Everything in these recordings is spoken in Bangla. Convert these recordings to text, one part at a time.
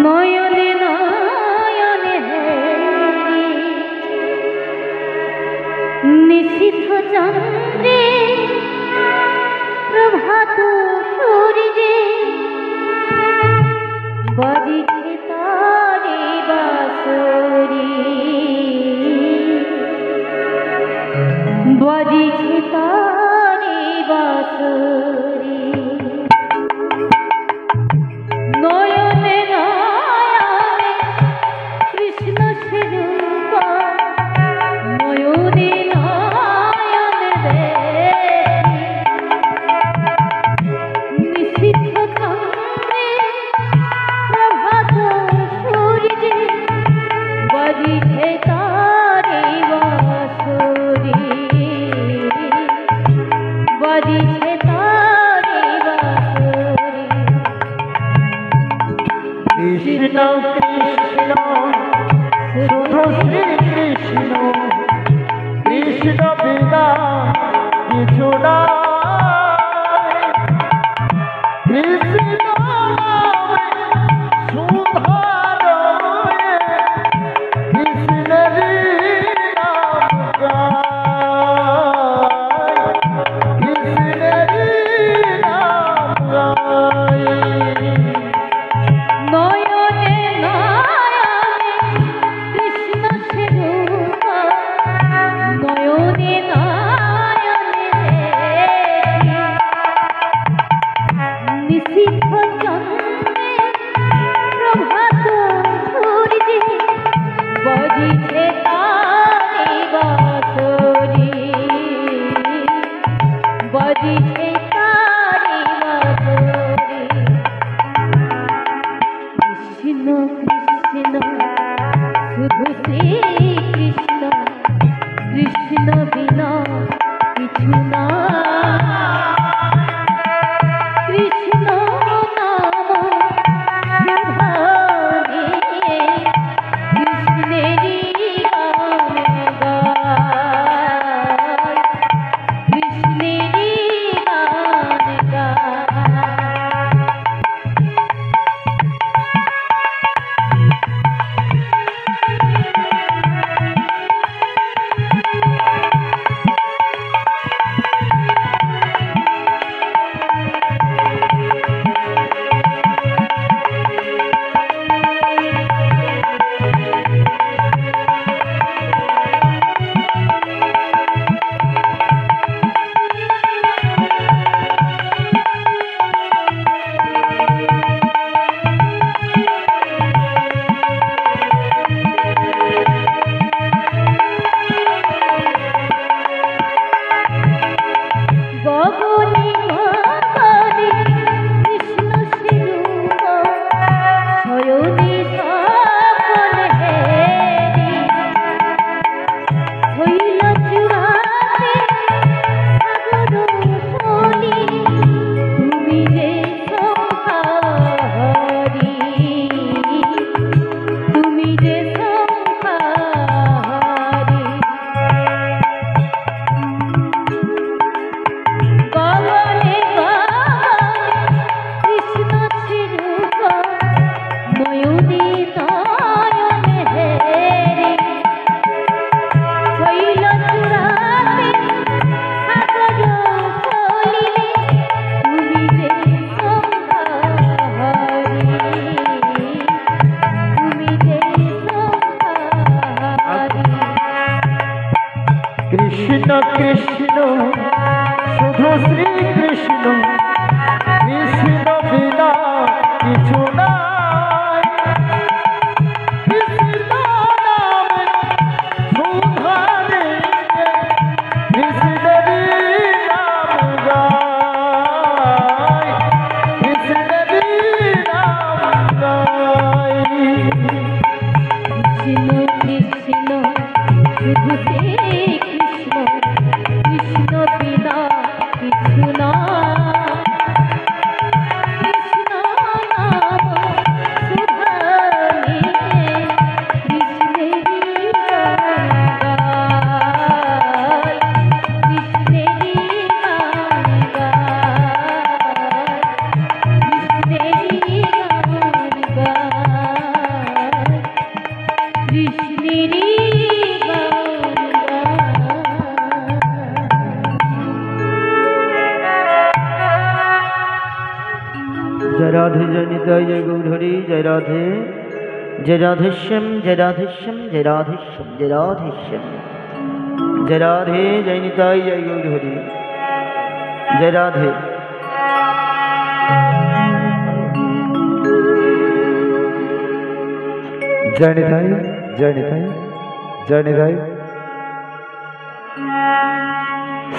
নয়নে নয়নে হেরি নিশীথ চন্দ্রে প্রভাত সূর্যে বাজিছে তারি বাঁশরি বাজিছে তারি বাঁশরি নয়নে নয়নে কৃষ্ণ সে রূপ নয়নে নয়নে দেখি নিশীথ চন্দ্রে প্রভাত সূর্যে বাজিছে তারি বাঁশরি বাজিছে তারি বাঁশরি কৃষ্ণ কৃষ্ণ শুধু শ্রী কৃষ্ণ কৃষ্ণ বিনা কিছু নাই কৃষ্ণ নামে সুধা রয়ে কৃষ্ণেরই নাম গায় কৃষ্ণেরই নাম গায় নয়নে নয়নে কৃষ্ণ সে রূপ নয়নে নয়নে দেখি নিশীথ চন্দ্রে প্রভাত সূর্যে বাজিছে তারি বাঁশরি বাজিছে তারি বাঁশরি কৃষ্ণ কৃষ্ণ শুধু শ্রী কৃষ্ণ কৃষ্ণ বিনা কিছু না কৃষ্ণ নাম সুধানে কৃষ্ণেরই গান গায় কৃষ্ণেরই গান গায় জয় রাধে, জয় রাধেশ্যাম, জয় রাধেশ্যাম, জয় রাধেশ্যাম, জয় রাধেশ্যাম, জয় রাধে, জয় নিতাই, জয় গৌর হরি, জয় রাধে। জয় নিতাই, জয় নিতাই, জয় নিতাই।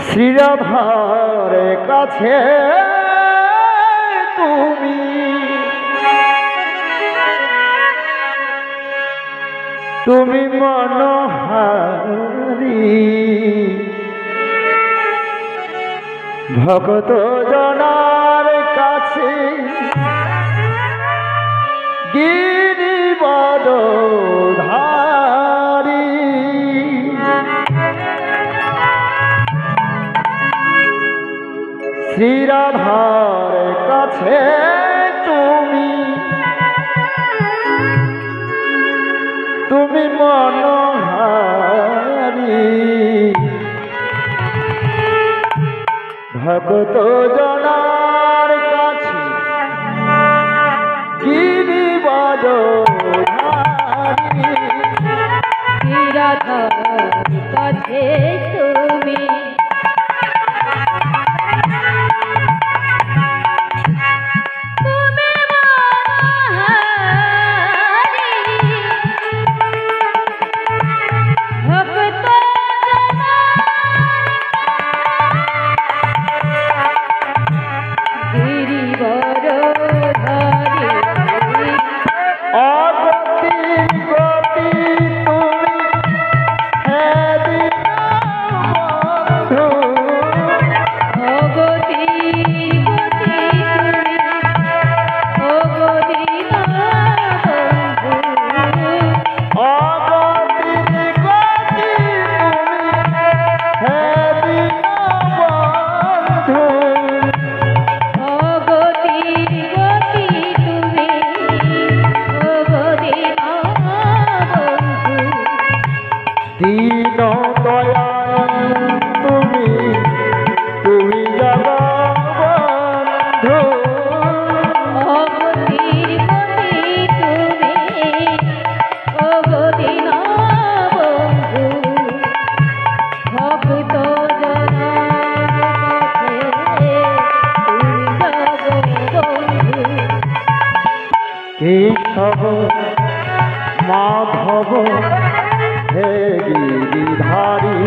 শ্রীরাধার কাছে তুমি তুমি মনোহারি, ভক্ত জনার কাছে গিরিবর ধারি। শ্রীরাধার কাছে তুমি তুমি মনোহারি, ভক্ত জনার কাছে গিরিবর ধারি। রাধার কাছে তুমি দীন দয়াল তুমি তুমি জগবন্ধু। অগতির গতি তুমি অগদিন বন্ধু, ভক্ত জনার কাছে তুমি জগবন্ধু। কেশব মাধব হে গিরিধারী,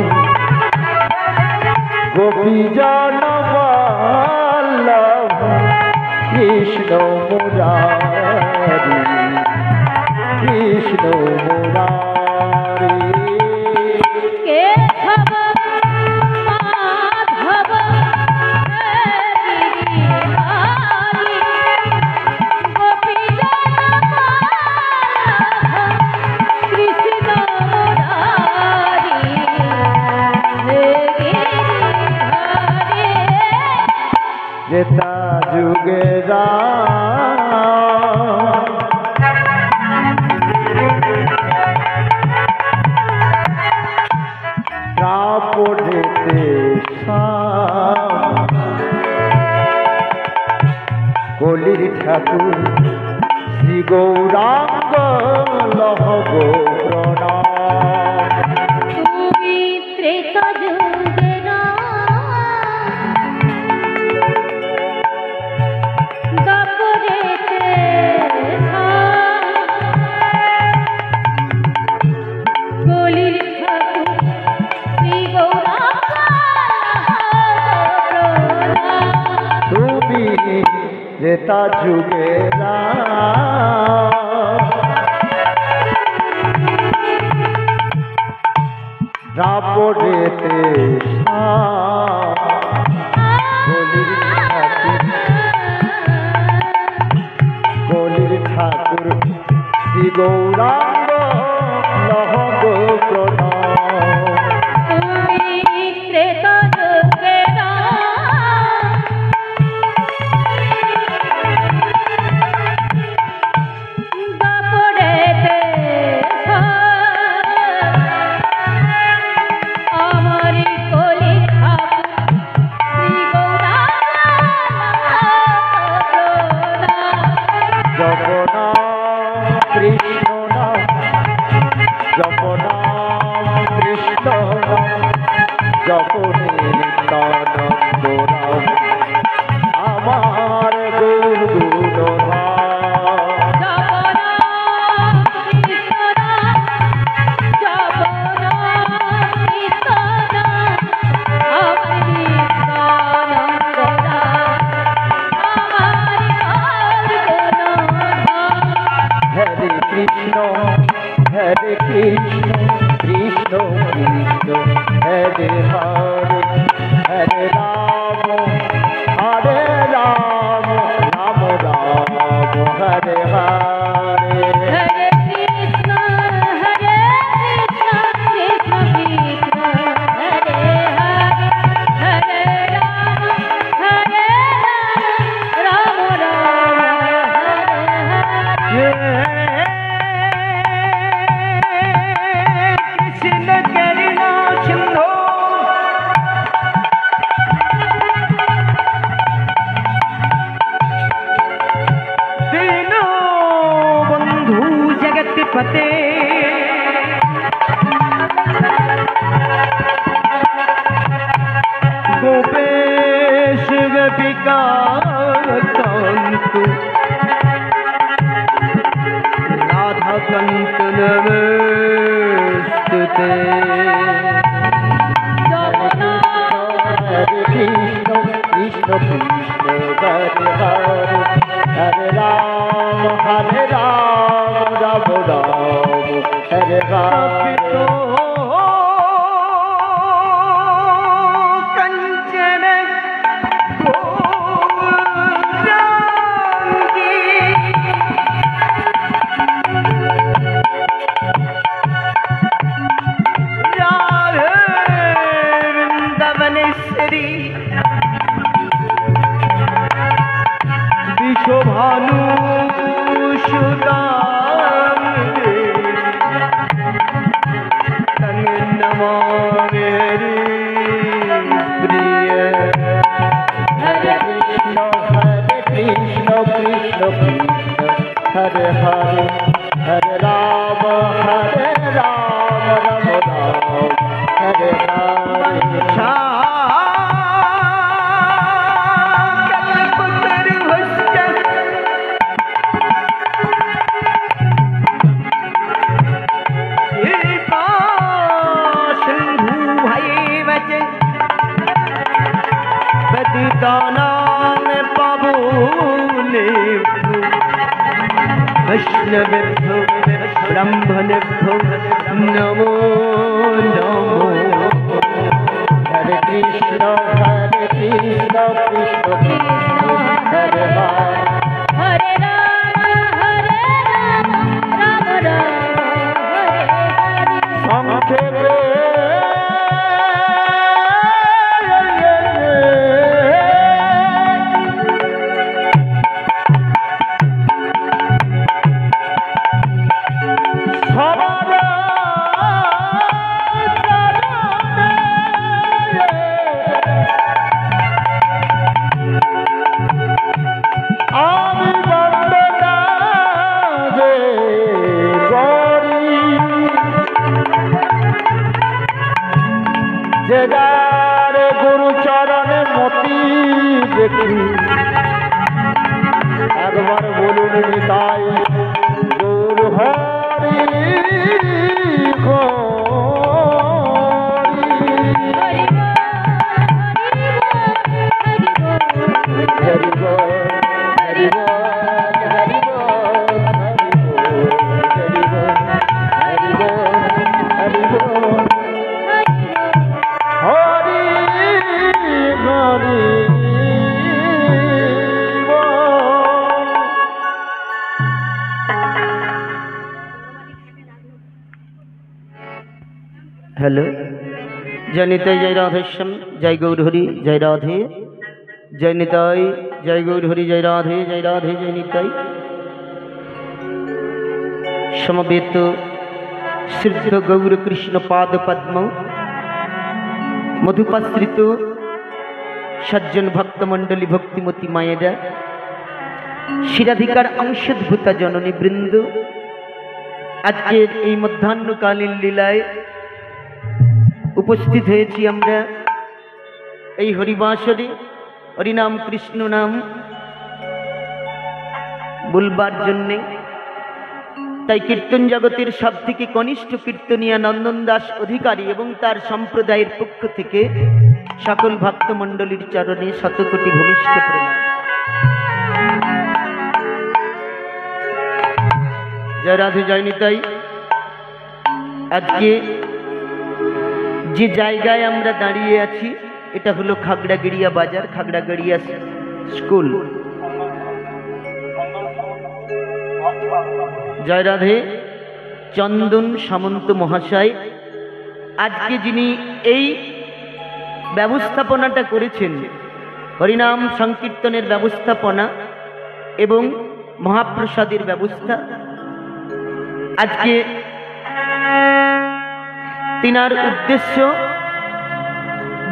গোপীজন বল্লভ কৃষ্ণ মুরারি, কৃষ্ণ মুরারি। কেশব মাধব গিরিধারী, গোপীজন বল্লভ কৃষ্ণ মুরারি, হে গিরিধারী। যেতা যুগে পড়েতে কলির ঠাকুর শ্রী গৌরাঙ্গ লহব প্রণাম। তুমি ত্রেতা যুগে দাপরেতে কলির ঠাকুর শ্রী গৌরাঙ্গ তুমি ত্রেতা যুগে রাপড়েতে কলির ঠাকুর শ্রী গৌরাঙ্গ লহব প্রণাম। তুমি ত্রেতা যুগে দাপরেতে আমারি কলির ঠাকুর শ্রী গৌরাঙ্গ প্রণাম। জগন্নাথ হরে কৃষ্ণ হরে Krishna Krishna Krishna Hare Hare Hare Ram Ram Ram Ram Hare Hare Hare Krishna, Hare Krishna, Krishna Krishna, Hare Hare, Hare Rama, Hare Rama, Rama Rama, Hare Hare. Krishna करुणा सिंधु दीनो बंधु जगत पते गोपेश गोपिका कांत राधा कांत नमस्तुते हरे कृष्ण कृष्ण कृष्ण हरे हरे हरे राम राम राम हरे हरे कंचन वृंदावनेश्वरी विश्वभानु सुदाम तंग नमामि प्रिय हरे कृष्ण कृष्ण कृष्ण हरे हरे हरे राम राम राम हरे हरे वैष्णवेभ्यो ब्राह्मणेभ्यो नमो नमो हरे Krishna Krishna Krishna Hare Hare Hare Rama, Rama Rama, Hare Hare. संक्षेपे যার গুরু চরণে মতি দেখি একবার বলুন তাই গৌর হরি হরি বল হরি বল হরি বল হরি বল হরি বল হরি বল হরি হরি हेलो जय निताई जय राधेश्याम जय गौर हरि जय राधे जय निताई जय गौर हरि जय राधे जय निताई समवेत सिद्ध गौर कृष्ण पाद पद्म मधुपाश्रित सज्जन भक्त मंडली भक्तिमती मायेरा शिराधिकार अंशोद्भूता जननी बृंद आजकेर এই মধ্যাহ্নকালীন লীলায় উপস্থিত হয়েছি আমরা এই হরিবাসরে হরিনাম কৃষ্ণ নাম বলবার জন্যে। তাই কীর্তন জগতের সবথেকে কনিষ্ঠ কীর্তনিয়া নন্দন দাস অধিকারী এবং তার সম্প্রদায়ের পক্ষ থেকে সকল ভক্তমণ্ডলীর চরণে শতকোটি ভূমিষ্ঠ প্রণাম। জয় রাধে জয় নিতাই। আজকে যে জায়গায় আমরা দাঁড়িয়ে আছি এটা হলো খাগড়াগড়িয়া বাজার, খাগড়াগড়িয়া স্কুল। জয় রাধে। চন্দন সামন্ত মহাশয় আজকে যিনি এই ব্যবস্থাপনাটা করেছেন, হরিনাম সংকীর্তনের ব্যবস্থাপনা এবং মহাপ্রসাদের ব্যবস্থা, আজকে তিনার উদ্দেশ্য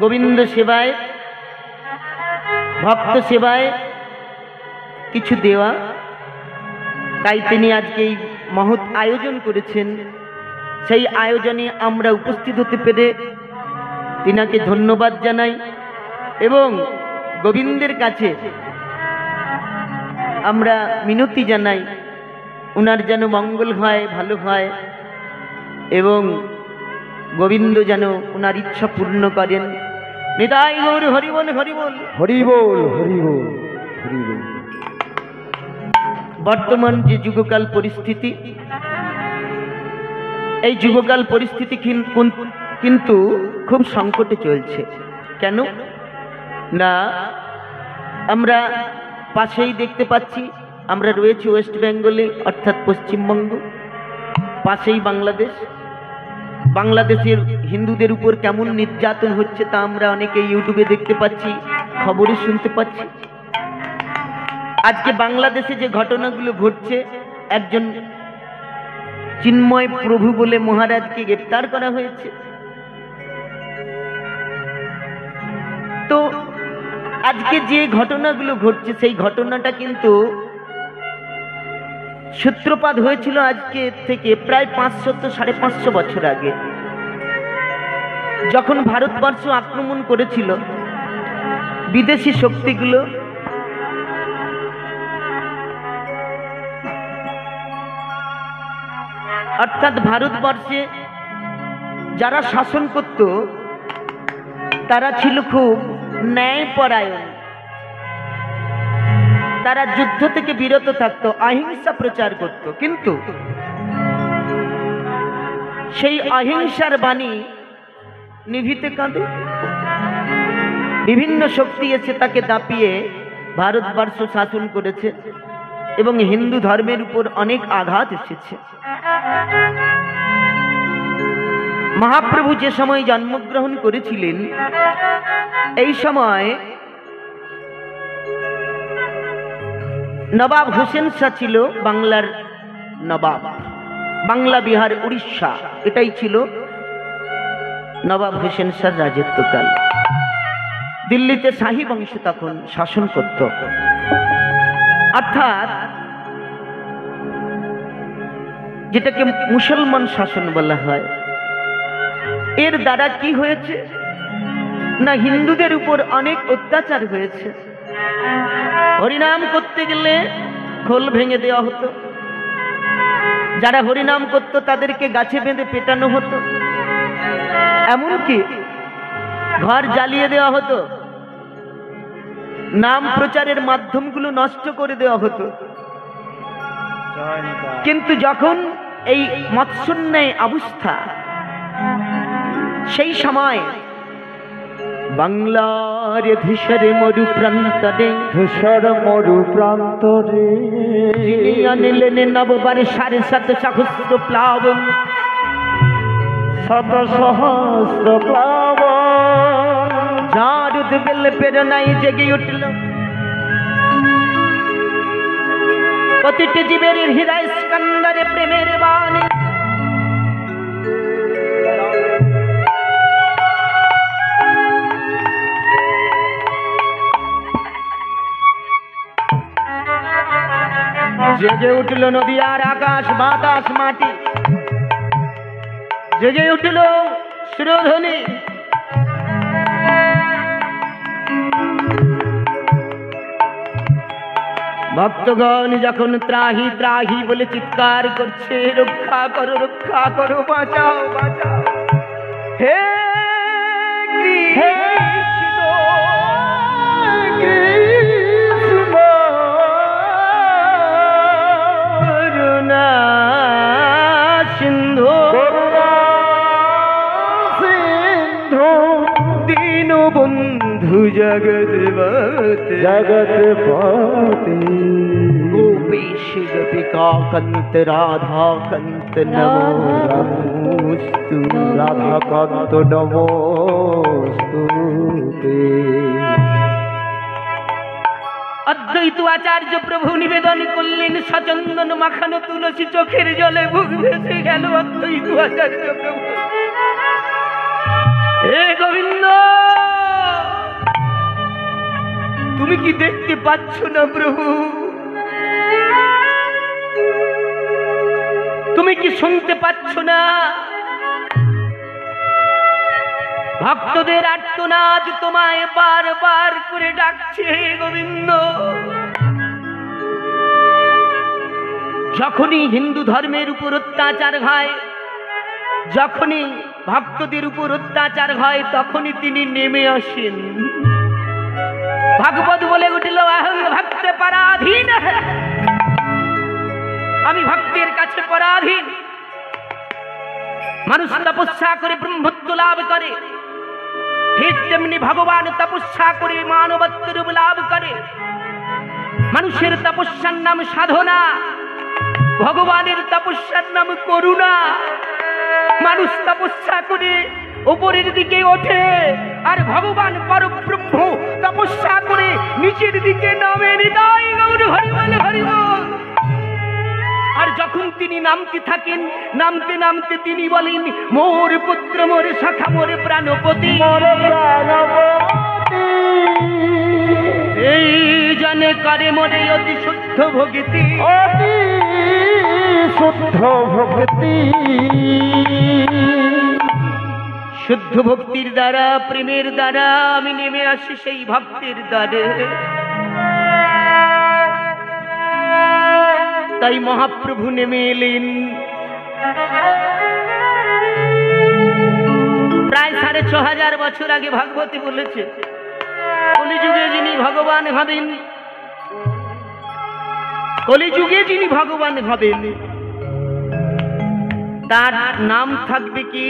গোবিন্দ সেবায়, ভক্ত সেবায় কিছু দেওয়া, তাই তিনি আজকে এই মহৎ আয়োজন করেছেন। সেই আয়োজনে আমরা উপস্থিত হতে পেরে তিনাকে ধন্যবাদ জানাই এবং গোবিন্দের কাছে আমরা মিনতি জানাই ওনার যেন মঙ্গল হয়, ভালো হয় এবং গোবিন্দ যেন ওনার ইচ্ছা পূর্ণ করেন। নিতাই গৌর হরিবল হরিবল হরিবল হরিবল হরিবল। বর্তমান যে যুগকাল পরিস্থিতি, এই যুগকাল পরিস্থিতি কিন্তু খুব সংকটে চলছে। কেন না, আমরা পাশেই দেখতে পাচ্ছি আমরা রয়েছি ওয়েস্ট বেঙ্গলে, অর্থাৎ পশ্চিমবঙ্গ, পাশেই বাংলাদেশ। বাংলাদেশের হিন্দুদের উপর কেমন নির্যাতন হচ্ছে তা আমরা অনেকে ইউটিউবে দেখতে পাচ্ছি, খবরে শুনতে পাচ্ছি। আজকে বাংলাদেশে যে ঘটনাগুলো ঘটছে, একজন চিন্ময় প্রভু বলে মহারাজকে গ্রেফতার করা হয়েছে। তো আজকে যে ঘটনাগুলো ঘটছে সেই ঘটনাটা কিন্তু সূত্রপাত হয়েছিল আজকে থেকে প্রায় 500-550 বছর আগে, যখন ভারতবর্ষ আক্রমণ করেছিল বিদেশি শক্তিগুলো। অর্থাৎ ভারতবর্ষে যারা শাসন করত তারা ছিল খুব ন্যায়পরায়ণ, তারা যুদ্ধ থেকে বিরত থাকতো, অহিংসা প্রচার করত। কিন্তু সেই অহিংসার বাণী নিভিতে কাঁদে। বিভিন্ন শক্তি এসে তাকে দাপিয়ে ভারতবর্ষ শাসন করেছে এবং হিন্দু ধর্মের উপর অনেক আঘাত এসেছে। মহাপ্রভু যে সময় জন্মগ্রহণ করেছিলেন, এই সময় নবাব হোসেন শাহ ছিল বাংলার নবাব। বাংলা, বিহার, উড়িষ্যা এটাই ছিল নবাব হোসেন শাহর রাজত্বকাল। দিল্লিতে শাহী বংশ তখন শাসন করত। অর্থাৎ যেটাকে মুসলমান শাসন বলা হয়। এর দ্বারা কি হয়েছে না, হিন্দুদের উপর অনেক অত্যাচার হয়েছে। হরিনাম করতে গেলে খোল ভেঙে দেওয়া হতো, যারা হরিনাম করত তাদেরকে গাছে বেঁধে পেটানো হতো, এমনকি ঘর জ্বালিয়ে দেওয়া হতো, নাম প্রচারের মাধ্যমগুলো নষ্ট করে দেওয়া হতো। কিন্তু যখন এই মৎসন্যায় অবস্থা, সেই সময় বাংলার ধূসর মরু প্রান্তরে, ধূসর মরু প্রান্তরে যিনি আনিলেন নববার 7.5 সহস্র প্লাবন, শত সহস্র প্লাবন, যার উদ্বেল প্রেরণায় জেগে উঠল প্রতিটি জীবের হৃদয় স্কন্দরে প্রেমের বাণী। জেগে উঠল নদী আর আকাশ, বাতাস, মাটি, জেগে উঠল সুরধ্বনি। ভক্তগণ যখন ত্রাহি ত্রাহি বলে চিৎকার করছে, রক্ষা করো, বাঁচাও বাঁচাও, হে কৃষ্ণ কৃষ্ণ করুণা বন্ধু জগৎপতে জগৎপতি গোপীশ গোপিকা কান্ত রাধা কান্ত নমোস্তু রাধাকান্ত নমস্তুতে। অদ্বৈত আচার্য প্রভু নিবেদন করলেন সচন্দন মাখানো তুলসী, চোখের জলে বুক ভেসে গেল অদ্বৈত আচার্য প্রভু। হে গোবিন্দ, তুমি কি দেখতে পাচ্ছ না প্রভু? তুমি কি শুনতে পাচ্ছ না? ভক্তদের আর্তনাদ তোমায় বারবার করে ডাকছে। হে গোবিন্দ, যখনই হিন্দু ধর্মের উপর অত্যাচার হয়, যখনই ভক্তদের উপর অত্যাচার হয়, তখনই তিনি নেমে আসেন। ভাগবত বলে উঠল, অহং ভক্ত পরাধীন, আমি ভক্তের কাছে পরাধীন। মানুষ তপস্যা করে ব্রহ্মত্ব লাভ করে, ঠিক তেমনি ভগবান তপস্যা করে মানবত্ব রূপ লাভ করে। মানুষের তপস্যার নাম সাধনা, ভগবানের তপস্যার নাম করুণা। মানুষ তপস্যা করে উপরের দিকে ওঠে, আর ভগবান পরব্রহ্ম তপস্যা করে নিচের দিকে নামে। হৃদয় গৌর হরি বল, হরি বল। আর যখন তিনি নামতে থাকেন, নামতে নামতে তিনি বলেন, মোর পুত্র মোর সখা মোর প্রাণপতি, এই জনে করে মোরে অতি শুদ্ধ ভক্তি, অতি শুদ্ধ ভক্তি। শুদ্ধ ভক্তির দ্বারা, প্রেমের দ্বারা আমি নেমে আসি সেই ভক্তের দ্বারে। তাই মহাপ্রভু নেমে এলেন। প্রায় 6500 বছর আগে ভাগবতী বলেছে, কলিযুগে যিনি ভগবান হবেন, কলিযুগে যিনি ভগবান হবেন, তার নাম থাকবে কি?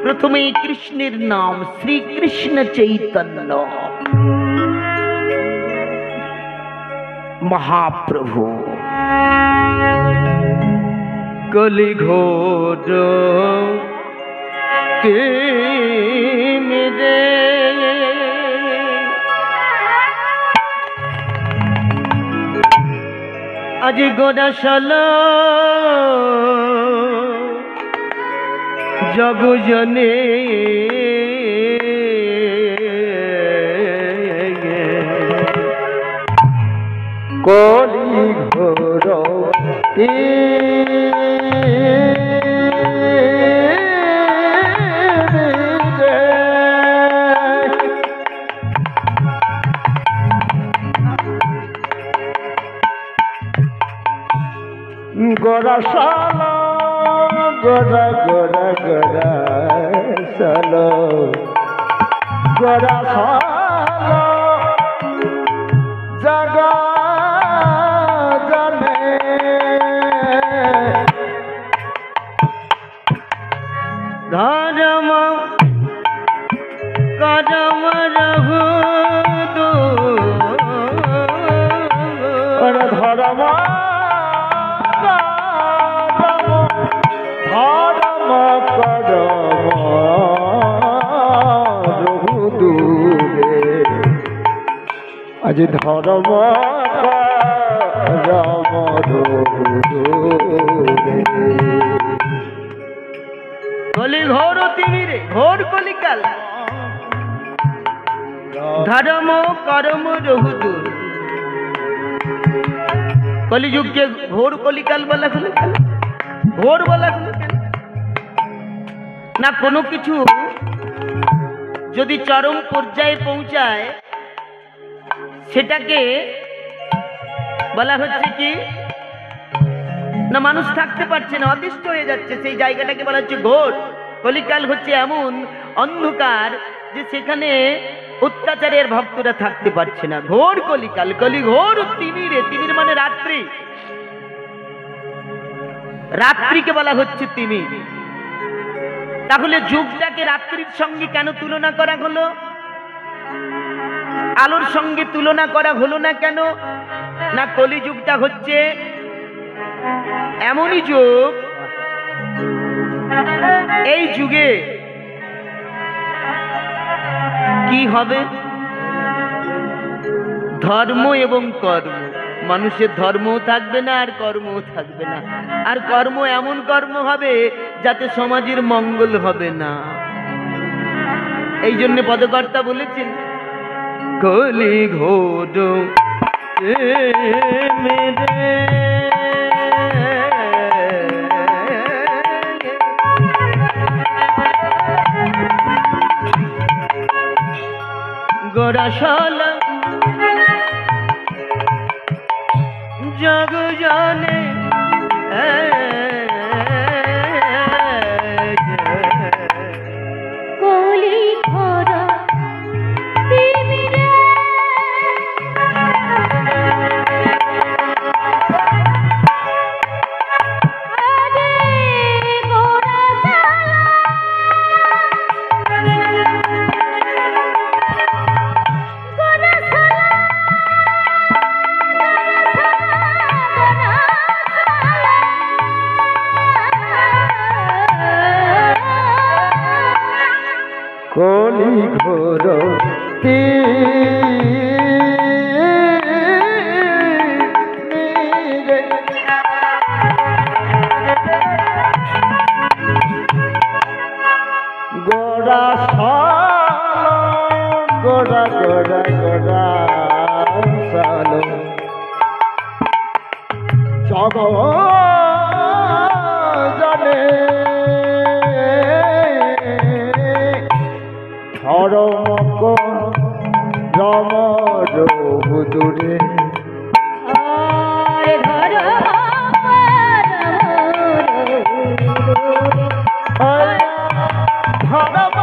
প্রথমেই কৃষ্ণের নাম, শ্রীকৃষ্ণ চৈতন্য মহাপ্রভু। কলি ঘোর মেরে আজ গোদাশাল জগজনে কলি ঘোর গোরাশাল গোরা গোরা গোরা শাল গোরাশাল জগা জনে ধর্ম করম রঘু ধর্ম ধর্ম করম রঘুদূরে আজ ধর্ম করম রঘুদূরে কলি ঘোর তিমিরে ঘোর কলিকাল ধর্ম করম রহুদূর। কলিযুগকে ঘোর কলিকাল বলা হলো কেন? ঘোর বলা হলো কেন? না কোনো কিছু যদি চরম পর্যায়ে পৌঁছায় সেটাকে বলা হচ্ছে কি না, মানুষ থাকতে পারছে না, অতিষ্ঠ হয়ে যাচ্ছে, সেই জায়গাটাকে বলা হচ্ছে ঘোর। কলিকাল হচ্ছে এমন অন্ধকার যে সেখানে অত্যাচারের ভক্তরা থাকতে পারছে না। ঘোর কলিকাল, কলি ঘোর তিমিরে, তিমির মানে রাত্রি, রাত্রিকে বলা হচ্ছে তিমির। তাহলে যুগটাকে রাত্রির সঙ্গে কেন তুলনা করা হলো? আলোর সঙ্গে তুলনা করা হলো না কেন? না, কলিযুগটা হচ্ছে এমনই যুগ, এই যুগে কি হবে? ধর্ম এবং কর্ম, মানুষের ধর্মও থাকবে না আর কর্মও থাকবে না। আর কর্ম এমন কর্ম হবে যাতে সমাজের মঙ্গল হবে না। এই জন্য পদকর্তা বলেছেন, কলি ঘোর মেরে গোরাশাল জগ জানে কলি ঘোর তিমিরে আরে গোরা কলি ঘোর তিমিরে গোরা সাল গোরা গোরা গোরা সাল জগ জানে ধর্ম রম রহুদুরে আরে ধর ধর্ম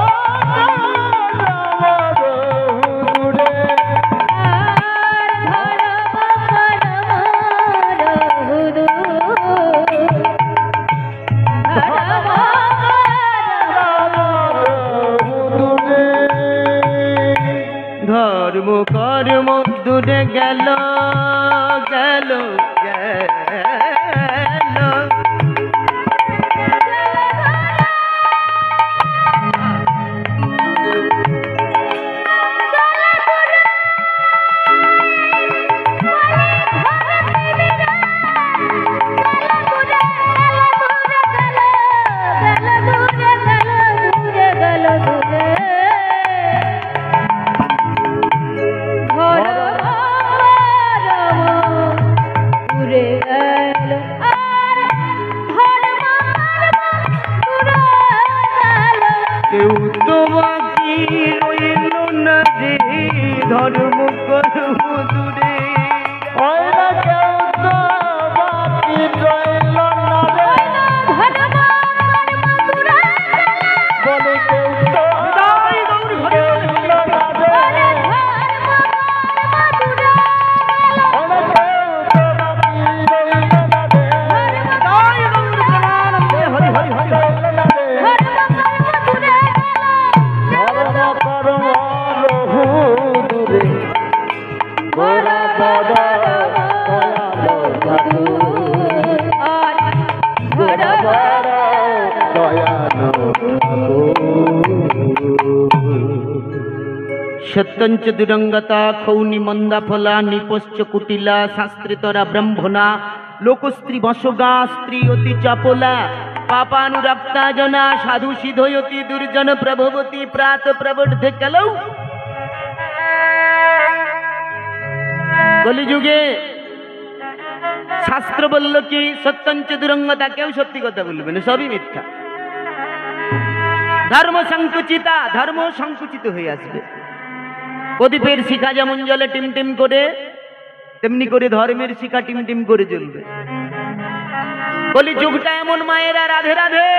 রহুদুরে ধর্ম কর্ম দূরে গেল গেল গেল। কেউ তো বাকি রইল না রে, ধর্ম কর্ম দূরে সত্যঞ্চ দুরঙ্গতা খৌনি মন্দা ফলা নিপশ্চ কুটিলা শাস্ত্রিতরা ব্রহ্মণা লোকস্ত্রী বসগা স্ত্রী অতি চাপলা পাপানুরক্তা জনা সাধু সিধয়তি দুর্জন প্রভবতী প্রাত প্রবর্ধে কেলৌ। কলিযুগে শাস্ত্র বলল কি সত্যঞ্চ দুরঙ্গতা, কেউ সত্যি কথা বলবে না, সবই মিথ্যা। ধর্ম সংকুচিতা, ধর্ম সংকুচিত হয়ে আসবে। প্রদীপের শিখা যেমন জলে টিমটিম করে, তেমনি করে ধর্মের শিখা টিমটিম করে জ্বলবে। কলিযুগটা এমন মায়েরা, রাধে রাধে,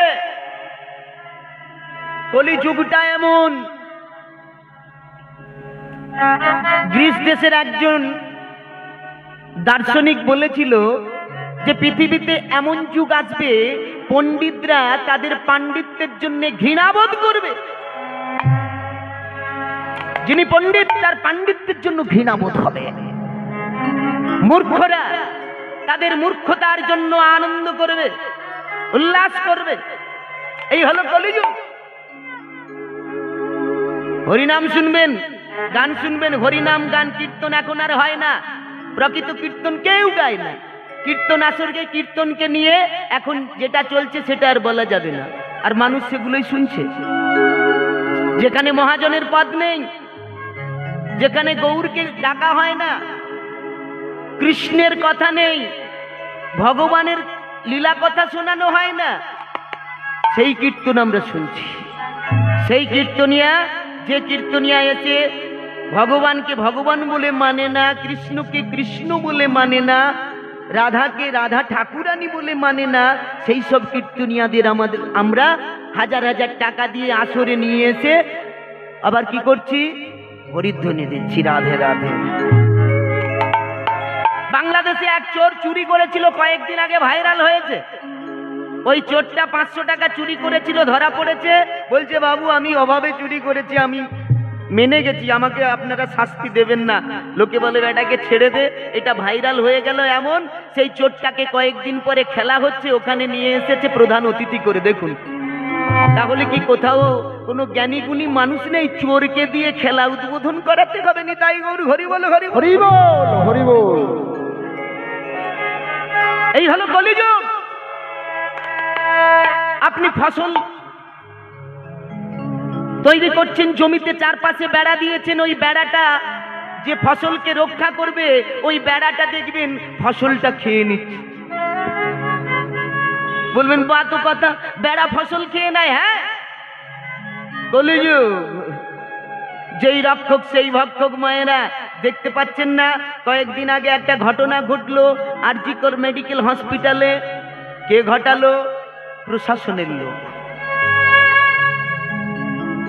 কলিযুগটা এমন। গ্রিস দেশের একজন দার্শনিক বলেছিল যে পৃথিবীতে এমন যুগ আসবে পণ্ডিতরা তাদের পাণ্ডিত্যের জন্য ঘৃণাবোধ করবে। যিনি পণ্ডিত তার পাণ্ডিত্যের জন্য ঘৃণাবোধ হবে। মূর্খরা তাদের মূর্খতার জন্য আনন্দ করবে, উল্লাস করবে। এই হলো কলিযুগ। হরিনাম শুনবেন, গান শুনবেন, হরিনাম গান কীর্তন এখন আর হয় না। প্রকৃত কীর্তন কেউ গায় না। কীর্তন আসরকে কীর্তনকে নিয়ে এখন যেটা চলছে সেটা আর বলা যাবে না, আর মানুষ সেগুলোই শুনছে। যেখানে মহাজনের পদ নেই, যেখানে গৌরকে ডাকা হয় না, কৃষ্ণের কথা নেই, ভগবানের লীলা কথা শোনানো হয় না, সেই কীর্তন আমরা শুনছি। সেই কীর্তনিয়া, যে কীর্তনিয়া এসে ভগবানকে ভগবান বলে মানে না, কৃষ্ণকে কৃষ্ণ বলে মানে না, রাধাকে রাধা ঠাকুরানী বলে মানে না, সেই সব কীর্তনিয়াদের আমরা হাজার হাজার টাকা দিয়ে আসরে নিয়ে এসে আবার কি করছি? হরিধ্বনি দিচ্ছি, রাধে রাধে। বাংলাদেশে এক চোর চুরি করেছিল, কয়েকদিন আগে ভাইরাল হয়েছে। ওই চোরটা 500 টাকা চুরি করেছিল, ধরা পড়েছে। বলছে, বাবু আমি অভাবে চুরি করেছি, আমি মেনে গেছি, আমাকে আপনারা শাস্তি দেবেন না। লোকে বলে এটাকে ছেড়ে দে। এটা ভাইরাল হয়ে গেল এমন, সেই চোরটাকে কয়েকদিন পরে খেলা হচ্ছে, ওখানে নিয়ে এসেছে প্রধান অতিথি করে। দেখুন, তাহলে কি কোথাও কোনো জ্ঞানী গুণী মানুষ নেই? চোরকে দিয়ে খেলা উদ্বোধন করাতে হবে নি? তাই গৌর হরি বল, হরি হরি বল, হরি বল। এই হলো কলিযুগ। আপনি ফসল তৈরি করছেন, জমিতে চারপাশে বেড়া দিয়েছেন, ওই বেড়াটা যে ফসলকে রক্ষা করবে, ওই বেড়াটা দেখবেন ফসলটা খেয়ে নিচ্ছে। বলবেন বা তো কথা, বেড়া ফসল খেয়ে নেয়। হ্যাঁ, কলিযুগ। যেই রক্ষক সেই ভক্ষক। মায়েরা দেখতে পাচ্ছেন না? কয়েকদিন আগে একটা ঘটনা ঘটলো আরজিকর মেডিকেল হসপিটালে। কে ঘটালো? প্রশাসনের লোক।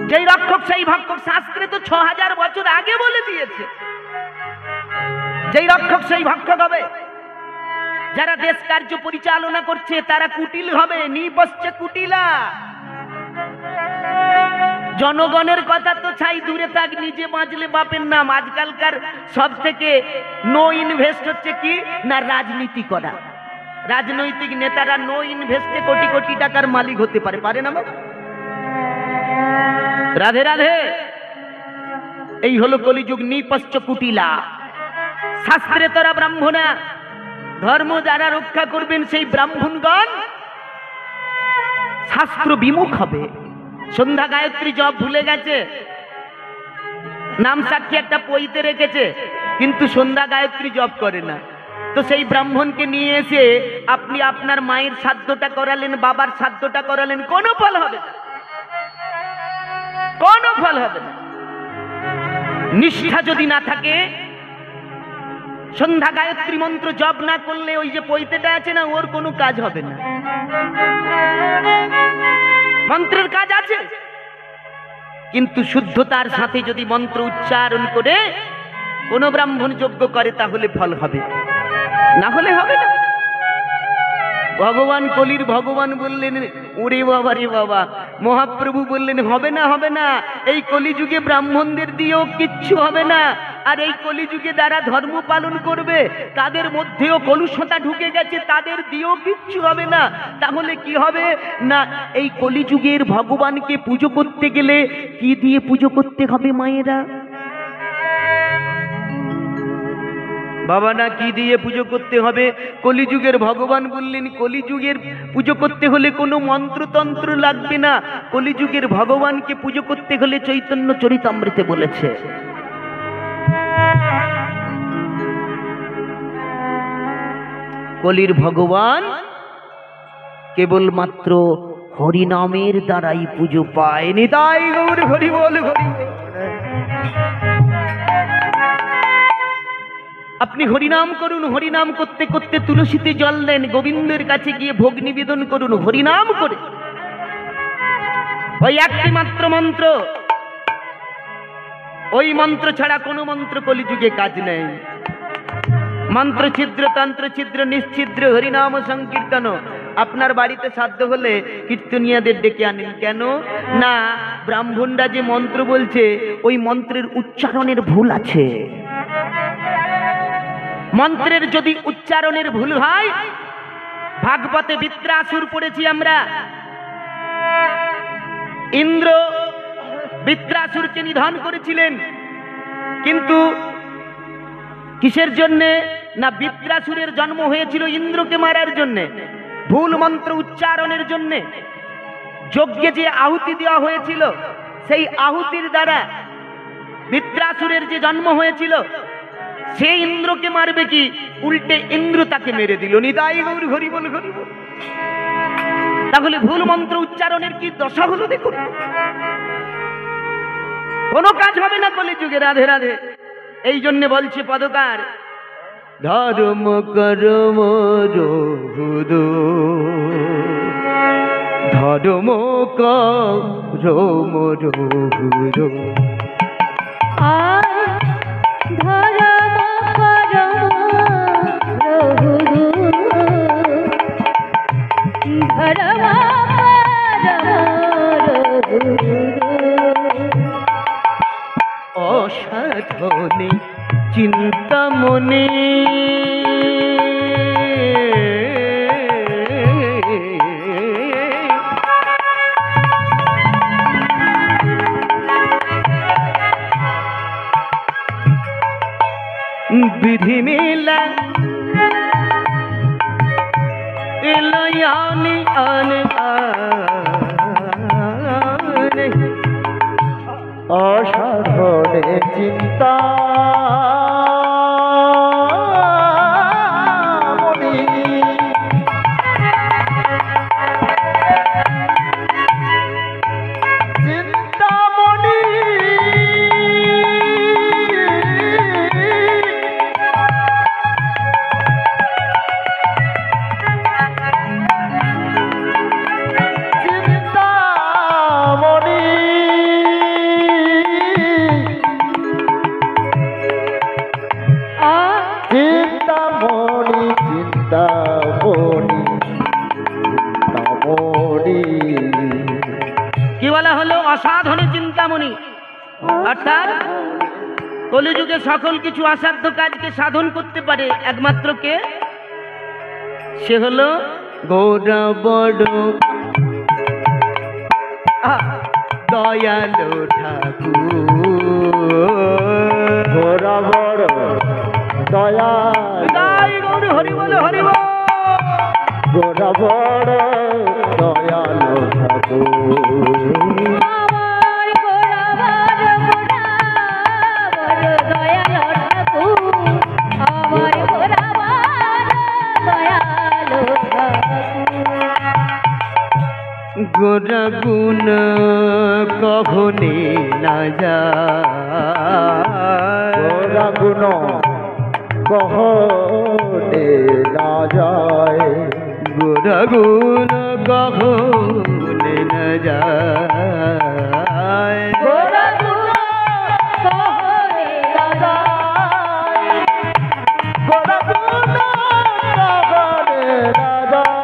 যেই রক্ষক সেই ভক্ষক, শাস্ত্রে তো 6000 বছর আগে বলে দিয়েছে। যেই রক্ষক সেই ভক্ষক হবে। যারা দেশ কার্য পরিচালনা করছে তারা কুটিল হবে, নিপশ্চে কুটিলা। জনগণের কথা তো ছাই, দূরে থাক, নিজে বাঁচলে বাপের নাম। আজকালকার সব থেকে নো ইনভেস্ট হচ্ছে কি না? রাজনীতি করা। রাজনৈতিক নেতারা নো ইনভেস্টে কোটি কোটি টাকার মালিক হতে পারে, পারে না? রাধে রাধে। এই হলো কলিযুগ, নিপশ্চ কুটিলা। শাস্ত্রে তোরা ব্রাহ্মণা, ধর্ম যারা রক্ষা করবেন সেই ব্রাহ্মণগণ শাস্ত্র বিমুখ হবে। সন্ধ্যা গায়ত্রী জপ ভুলে গেছে, নাম সাক্ষী একটা পইতে রেখেছে, কিন্তু সন্ধ্যা গায়ত্রী জপ করে না। তো সেই ব্রাহ্মণকে নিয়ে এসে আপনি আপনার মায়ের শ্রাদ্ধটা করালেন, বাবার শ্রাদ্ধটা করালেন, কোনো ফল হবে না, কোনো ফল হবে না। নিষ্ঠা যদি না থাকে, সন্ধ্যা গায়ত্রী মন্ত্র জপ না করলে ওই যে পৈতেটা আছে না, ওর কোনো কাজ হবে না। মন্ত্রের কাজ আছে, কিন্তু শুদ্ধতার সাথে যদি মন্ত্র উচ্চারণ করে কোন ব্রাহ্মণ যজ্ঞ করে তাহলে ফল হবে, না হলে হবে না। ভগবান কলির ভগবান বললেন, ওরে বাবা রে বাবা, মহাপ্রভু বললেন হবে না, হবে না। এই কলিযুগে ব্রাহ্মণদের দিয়েও কিচ্ছু হবে না। আর এই কলিযুগে যারা ধর্ম পালন করবে তাদের মধ্যেও কলুষতা ঢুকে গেছে, তাদের দিয়েও কিচ্ছু হবে না। তাহলে কি হবে না? এই কলিযুগের ভগবানকে পুজো করতে গেলে কি দিয়ে পুজো করতে হবে মায়েরা? বাবা না, কি দিয়ে পুজো করতে হবে? কলিযুগের ভগবান বললেন কলিযুগের পুজো করতে হলে কোনো মন্ত্রতন্ত্র লাগবে না। কলিযুগের ভগবানকে পুজো করতে হলে চৈতন্য চরিতামৃতে বলেছে, কলির ভগবান কেবলমাত্র হরিনামের দ্বারাই পুজো পায়নি। তাই গৌর হরি বল, হরি বল। আপনি হরিনাম করুন, হরিনাম করতে করতে তুলসীতে জল দেন, গোবিন্দের কাছে গিয়ে ভোগ নিবেদন করুন হরিনাম করে। ওই একটি মাত্র মন্ত্র, ওই মন্ত্র ছাড়া কোনো মন্ত্র কলিযুগে কাজ নেই। মন্ত্র ছিদ্র, তন্ত্র ছিদ্র, নিশ্ছিদ্র হরিনাম সংকীর্তন। আপনার বাড়িতে শ্রাদ্ধ হলে কীর্তনিয়াদের ডেকে আনেন কেন? না, ব্রাহ্মণরা যে মন্ত্র বলছে ওই মন্ত্রের উচ্চারণের ভুল আছে। মন্ত্রের যদি উচ্চারণের ভুল হয়, ভাগবতে বৃত্রাসুর পড়েছি আমরা, ইন্দ্র বৃত্রাসুরকে নিধন করেছিলেন, কিন্তু কিসের জন্যে? না, বৃত্রাসুরের জন্ম হয়েছিল ইন্দ্রকে মারার জন্যে, ভুল মন্ত্র উচ্চারণের জন্যে। যজ্ঞে যে আহুতি দেওয়া হয়েছিল, সেই আহুতির দ্বারা বৃত্রাসুরের যে জন্ম হয়েছিল, সে ইন্দ্রকে মারবে কি, উল্টে ইন্দ্র তাকে মেরে দিল। নিতাই গৌর হরি বল, হরি বল। তাহলে ভুল মন্ত্র উচ্চারণের কি দশা হলো দেখুন। কোনো কাজ হবে না কলিযুগে। রাধে রাধে। এই জন্য বলছে পদকার, ধর্ম করম রহুদ, ধর্ম করম রহুদ, অসাধনে চিন্তামনে विधि मिला इलायानी आने आने অসাধনে চিন্তা কি বলা হলো? অসাধনে চিন্তামণি। অর্থাৎ কলিযুগে সকল কিছু অসাধ্য কাজকে সাধন করতে পারে একমাত্র কে? সে হলো গোরা বড় দয়ালু ঠাকুর। গোরা বড় দয়ালু, হরি বল, হরি বল। গোরা বড় দয়ালু ঠাকুর, গোরা গুণ কখনে না যায়, গোরা গুণ কখনে না যায়, গোরা গুণ কখনে না যায়, গোরা গুণ কখনে না যায়, গোরা গুণ কখনে না যায়।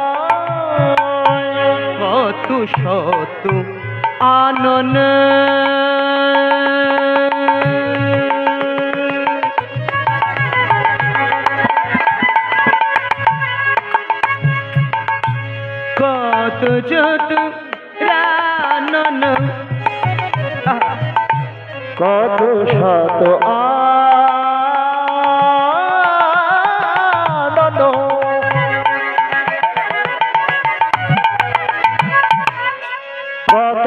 কত শত আনন কত যত রানন, কত শত আনন্দ, কত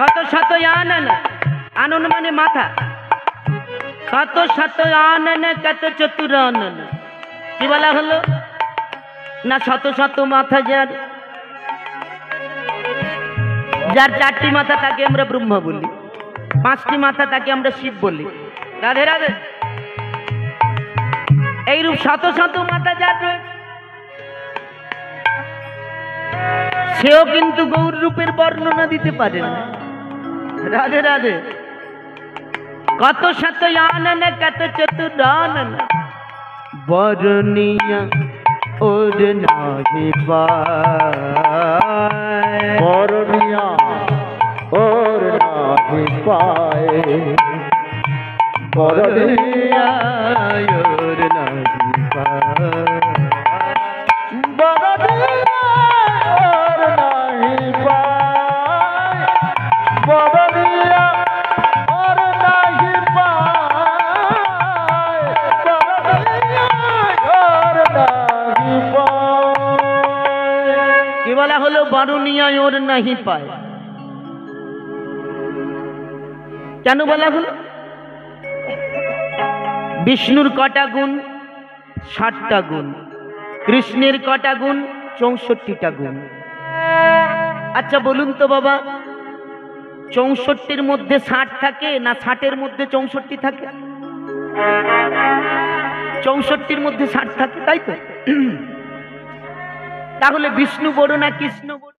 কত শত আনন, আনন মানে মাথা, কত শত আনন কত চতুর আনন। কি বলা হলো? না, শত শত মাথা যার, যার চারটি মাথা তাকে আমরা ব্রহ্মা বলি, পাঁচটি মাথা তাকে আমরা শিব বলি। রাধে রাধে। এইরূপ শত শত মাথা যার রয়েছে, সেও কিন্তু গৌর রূপের বর্ণনা দিতে পারে না। রাধে রাধে। কত শত আনন কত চতুরানন বরনিয়া ওর নাহি পায় বরনিয়া ওর নাহি পায় বরনিয়া ওর নাহি পায় বরনিয়া ওর নাহি পায় বরনিয়া ওর নাহি পায় বরনিয়া ওর নাহি পায়। কি বলা হলো? বরনিয়া ওর নাহি পায়। কেন বলা হলো? বিষ্ণুর কটা গুণ? 60টা গুণ। কৃষ্ণের কটা গুণ? 64টা গুণ। আচ্ছা বলুন তো বাবা, 64-র মধ্যে 60 থাকে না 60-এর মধ্যে 64 থাকে? 64-র মধ্যে 60 থাকে, তাই তো? তাহলে বিষ্ণু বড় না কৃষ্ণ বড়?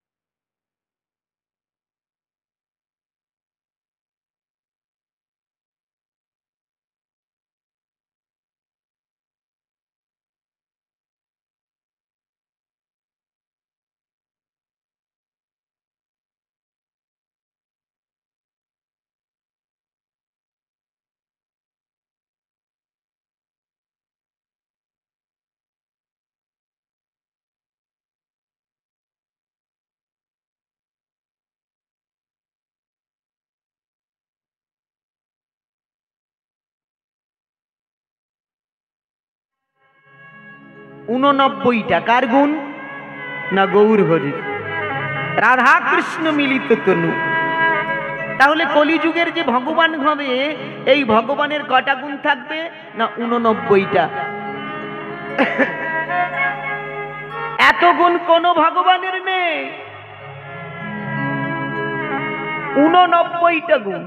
ঊননব্বইটা কার গুণ? না গৌর হরির। রাধা কৃষ্ণ মিলিত তনু। তাহলে কলিযুগের যে ভগবান হবে, এই ভগবানের কটা গুণ থাকবে? না 89টা। এত গুণ কোন ভগবানের নেই, 89টা গুণ।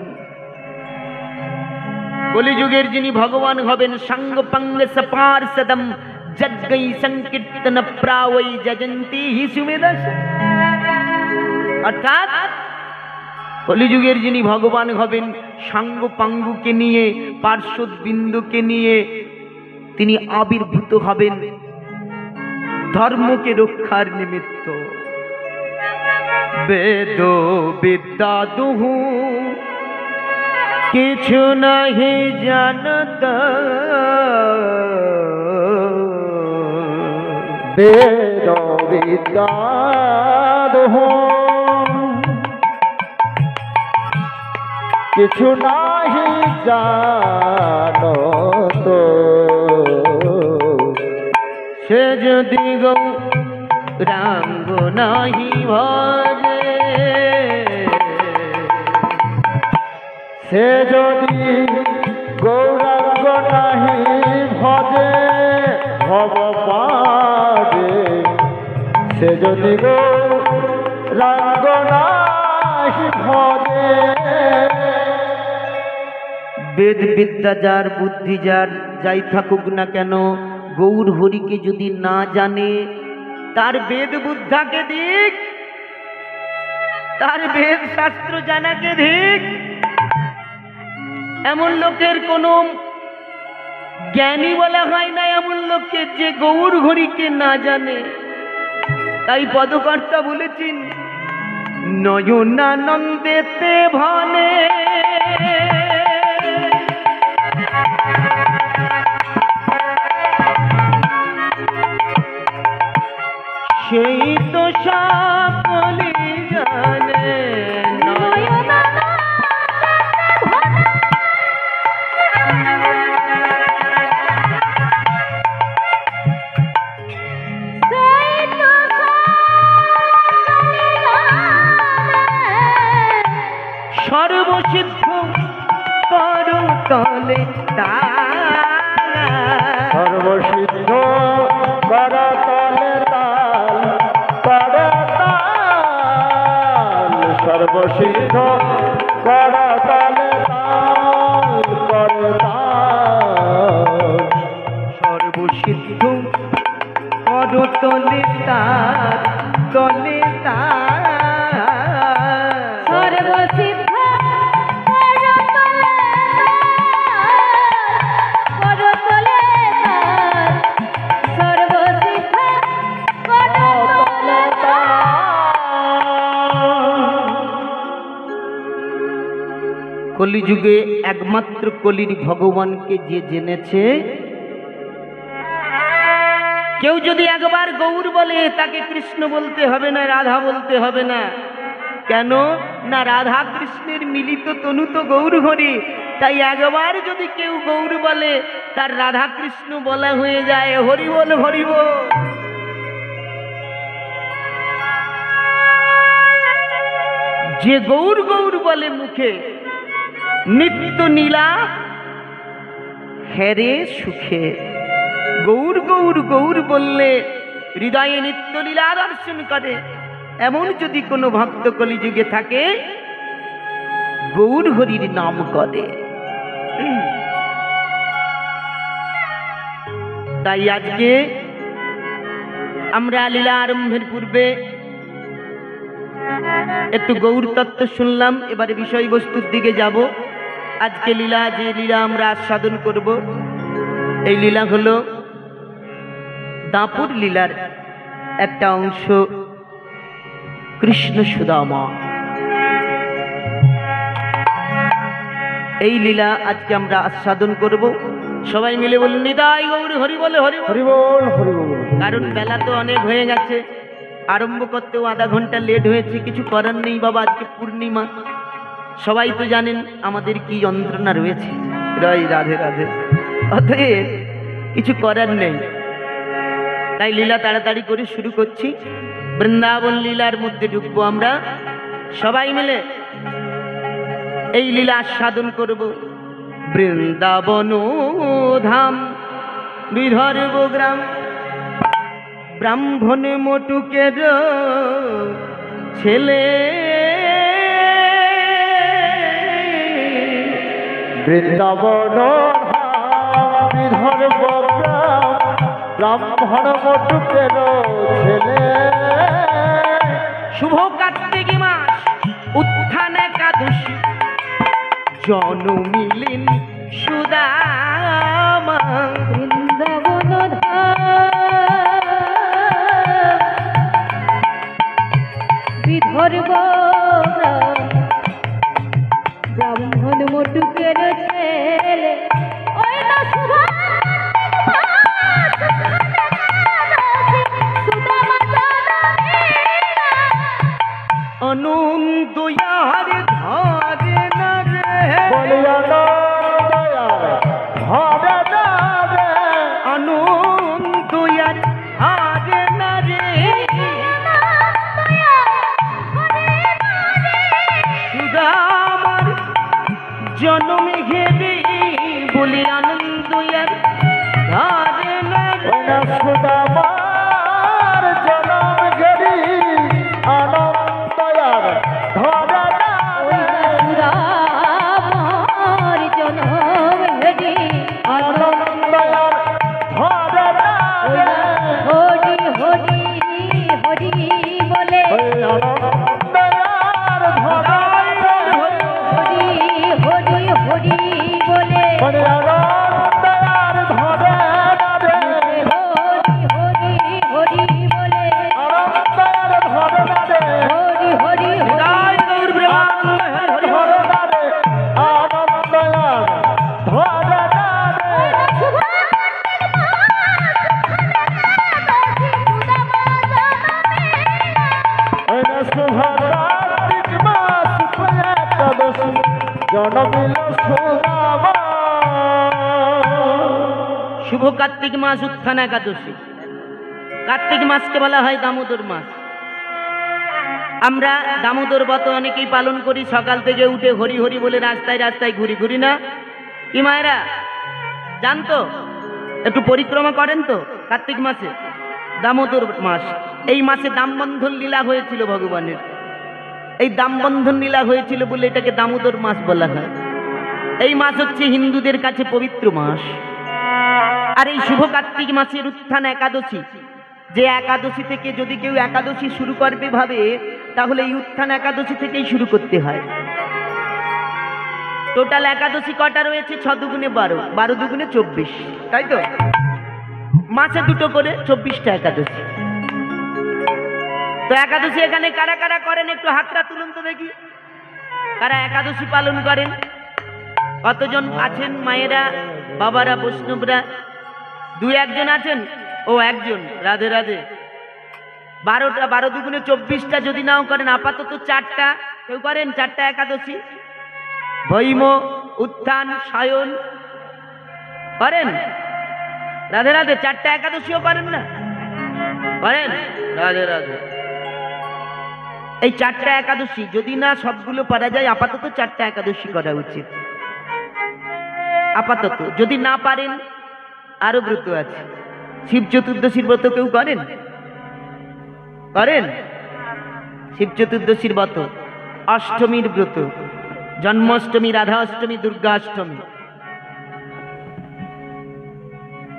কলিযুগের যিনি ভগবান হবেন, সাঙ্গ পাঙ্গ সপার্ষদম যজ্ঞৈ সংকীর্তন প্রাওৈ যজন্তি হি সুমেধস। অর্থাৎ কলিযুগের যিনি ভগবান হবেন, সাঙ্গ পাঙ্গুকে নিয়ে, পার্শ্বদ বিন্দুকে নিয়ে তিনি আবির্ভূত হবেন ধর্মকে রক্ষার নিমিত্ত। বেদ বিদ্যা দুহু কিছু নাহি জানত, বেদ বিদ্যা দুহু কিছু নাহি জানত, সে যদি গৌরাঙ্গ নাহি ভজে, সে যদি গৌরাঙ্গ নাহি ভজে ভবপাদে, সে যদি গৌরাঙ্গ নাহি ভজে। বেদ বিদ্যা যার, বুদ্ধি যার, যাই থাকুক না কেন, গৌর হরিকে যদি না জানে, তার বেদ বুদ্ধাকে দিক, তার বেদ শাস্ত্র জানাকে দিক। এমন লোকের কোনো জ্ঞানী বলা হয় না, এমন লোককে যে গৌর হরিকে না জানে। তাই পদকর্তা বলেছেন, নয়নানন্দেতে ভানে সেই তো সকলে জানে। সর্বসিদ্ধ করতলে তাল, সর্বসিদ্ধ করতলে তাল, করতাল। সর্বসিদ্ধ করতলে তাল, করতাল। সর্বসিদ্ধ করতলে তাল, তলে তাল। সর্বসিদ্ধ করতলে তাল, কলিযুগে একমাত্র কলির ভগবানকে যে জেনেছে, কেউ যদি একবার গৌর বলে তাকে কৃষ্ণ বলতে হবে না, রাধা বলতে হবে না। কেন না, রাধা কৃষ্ণের মিলিত তনু তো গৌর হরি। তাই একবার যদি কেউ গৌর বলে তার রাধা কৃষ্ণ বলা হয়ে যায়। হরি বল, হরি বল। যে গৌর গৌর বলে মুখে, নিত্য নীলা হেরে সুখে। গৌর গৌর গৌর বললে হৃদয়ে নিত্য লীলা দর্শন করে। এমন যদি কোনো ভক্ত কলিযুগে থাকে, গৌর হরির নাম করে। তাই আজকে আমরা লীলা আরম্ভের পূর্বে একটু গৌর তত্ত্ব শুনলাম। এবারে বিষয়বস্তুর দিকে যাব। আজকে লীলা, যে লীলা আমরা আস্বাদন করব, এই লীলা হলো দাপুর লীলার একটা অংশ, কৃষ্ণ সুদামা। এই লীলা আজকে আমরা আস্বাদন করব। সবাই মিলে বলুন নিতাই গৌর হরি বলে, হরি বল। হরি বল, হরি বল। কারণ বেলা তো অনেক হয়ে গেছে, আরম্ভ করতেও আধা ঘন্টা লেট হয়েছে। কিছু করার নেই বাবা, আজকে পূর্ণিমা। সবাই তো জানেন আমাদের কি যন্ত্রণা রয়েছে। রাধে রাধে। অতএব কিছু করার নেই, তাই লীলা তাড়াতাড়ি করে শুরু করছি। বৃন্দাবন লীলার মধ্যে ঢুকবো আমরা সবাই মিলে। এই লীলা আস্বাদন করব। বৃন্দাবন ধাম বিদর্ভ গ্রাম, ব্রাহ্মণ মটুকের ছেলে। বৃন্দাবন বিদর্ভ গ্রাম, ব্রাহ্মণ মটুকের ছেলে। শুভ কার্তিক মাস, উত্থান একাদশী, জনমিলেন সুদামা। বৃন্দাবন বিদর্ভ ব্রাহ্মণ মটুকের ছেলে। ওই না অনন্ত ইয়ার ধারে না রে, বলিয়া হরে রে, অনন্ত ইয়ার ধারে না রে, সুদামার জন্ম ঘেরে বলি আনন্দ ইয়ার ধারে না রে। সুদামার জনম গেরি আনন্দয়ার ধরে সুদামার জনম হেরি আনন্দয়ার ধরে হরি হরি হরি বলে, আনন্দয়ার ধরে হরি হরি হরি বলে, হরে আনন্দয়ার ধরে হরি হরি হরি বলে, আনন্দয়ার ধরে হরি হরি জয় গৌর ব্রহ্মানন্দ হরি হরি। শুভ কার্তিক মাস, উত্থান একাদশী। কার্তিক মাসকে বলা হয় দামোদর মাস। আমরা দামোদর ব্রত অনেকেই পালন করি। সকাল থেকে উঠে হরি হরি বলে রাস্তায় রাস্তায় ঘুরি, ঘুরি না কি মায়েরা? জানতো একটু পরিক্রমা করেন তো কার্তিক মাসে, দামোদর মাস। এই মাসে দামবন্ধন লীলা হয়েছিল ভগবানের। এই দামবন্ধন লীলা হয়েছিল বলে এটাকে দামোদর মাস বলা হয়। এই মাস হচ্ছে হিন্দুদের কাছে পবিত্র মাস। আর এই শুভ কার্তিক মাসের উত্থান একাদশী, যে একাদশী থেকে যদি কেউ একাদশী শুরু করবে ভাবে, তাহলে এই উত্থান একাদশী থেকেই শুরু করতে হয়। টোটাল একাদশী কটা রয়েছে? 6 দুগুণে 12, 12 দুগুণে 24, তাই তো? মাসে দুটো করে 24টা একাদশী। তো একাদশী এখানে কারা কারা করেন একটু হাতটা তুলুন তো দেখি। কারা একাদশী পালন করেন? কতজন আছেন মায়েরা, বাবারা, বৈষ্ণবরা? দু একজন আছেন? ও একজন। রাধে রাধে। 12টা, 12 দুগুণে 24টা যদি নাও করেন, আপাতত 4টা কেউ করেন? 4টা একাদশী, ভৈম, উত্থান, সায়ন করেন? রাধে রাধে। 4টা একাদশীও করেন না? করেন? রাধে রাধে। এই 4টা একাদশী যদি না সবগুলো পারা যায়, আপাতত 4টা একাদশী করা উচিত। আপাতত যদি না পারেন, আরো ব্রত আছে। শিব চতুর্দশীর ব্রত কেউ করেন? করেন? শিব চতুর্দশীর ব্রত, অষ্টমীর ব্রত, জন্মাষ্টমী, রাধা অষ্টমী, দুর্গা অষ্টমী।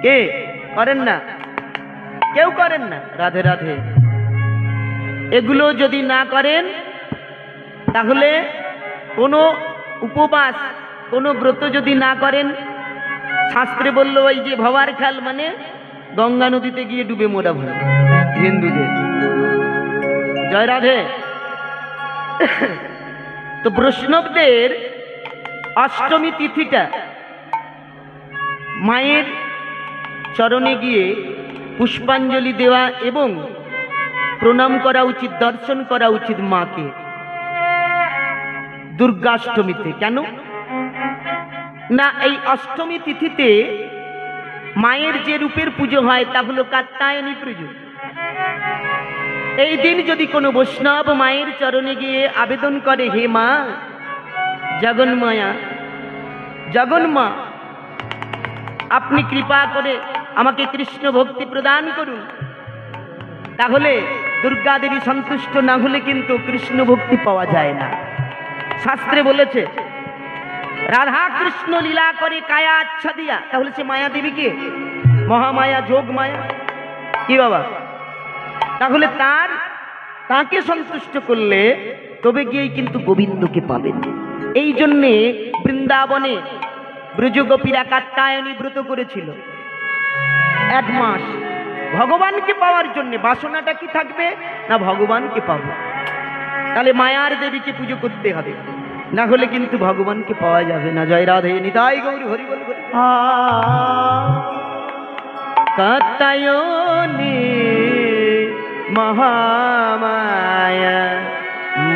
কে করেন না? কেউ করেন না? রাধে রাধে। এগুলো যদি না করেন, তাহলে কোনো উপবাস, কোনো ব্রত যদি না করেন, শাস্ত্রে বললো ওই যে ভবার খাল মানে গঙ্গা নদীতে গিয়ে ডুবে মোরা ভালো হিন্দুদের। জয় রাধে। তো বৈষ্ণবদের অষ্টমী তিথিটা মায়ের চরণে গিয়ে পুষ্পাঞ্জলি দেওয়া এবং প্রণাম করা উচিত, দর্শন করা উচিত মাকে দুর্গাষ্টমীতে। কেন না? এই অষ্টমী তিথিতে মায়ের যে রূপের পুজো হয় তা হলো কাত্যায়নী পুজো। এই দিন যদি কোনো বৈষ্ণব মায়ের চরণে গিয়ে আবেদন করে, হে মা জগন্মায়া, জগন্মা, আপনি কৃপা করে আমাকে কৃষ্ণ ভক্তি প্রদান করুন, তাহলে দুর্গা দেবী সন্তুষ্ট না হলে কিন্তু কৃষ্ণ ভক্তি পাওয়া যায় না। শাস্ত্রে বলেছে রাধা কৃষ্ণ লীলা করে কায়া আচ্ছা দিয়া, তাহলে সে মায়া দেবী কে? মহামায়া, যোগ মায়া। কি বাবা? তাহলে তাকে সন্তুষ্ট করলে তবে গিয়েই কিন্তু গোবিন্দকে পাবেন। এই জন্যে বৃন্দাবনে ব্রজগোপীরা কাত্যায়নী ব্রত করেছিল 1 মাস ভগবানকে পাওয়ার জন্য। বাসনাটা কি থাকবে না? ভগবানকে পাবো। তাহলে মায়ার দেবীকে পুজো করতে হবে, না হলে কিন্তু ভগবানকে পাওয়া যাবে না। জয় রাধে। নিতাই গৌর হরি বল। কাত্যায়নী মহামায়া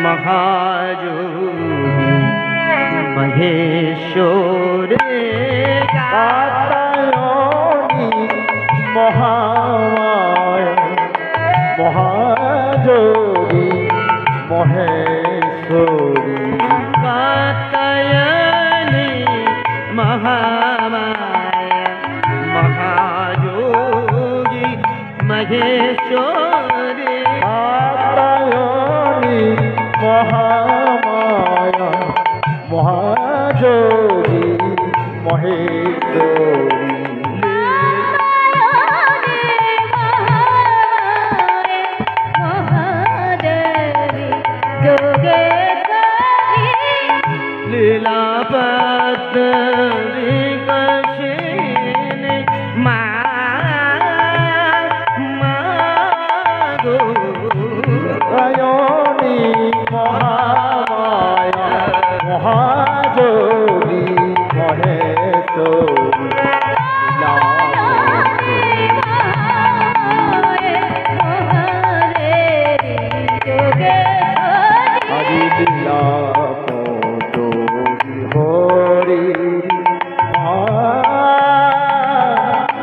মহাযোগী মহেশ্বরে। কাত্যায়নী মহামায়া মহাযোগী মহেশ্বরী। কাত্যায়নী মহামায়া মহাযোগী মহেশ্বরে। কাত্যায়নী মহামায়া মহাযোগী মহেশ্বরী। লীলাপত্রি কশিন মা গো। কাত্যায়নী মহামায়া মহাযোগী মহেশ্বরী। হরি লীলা পদোরি হরি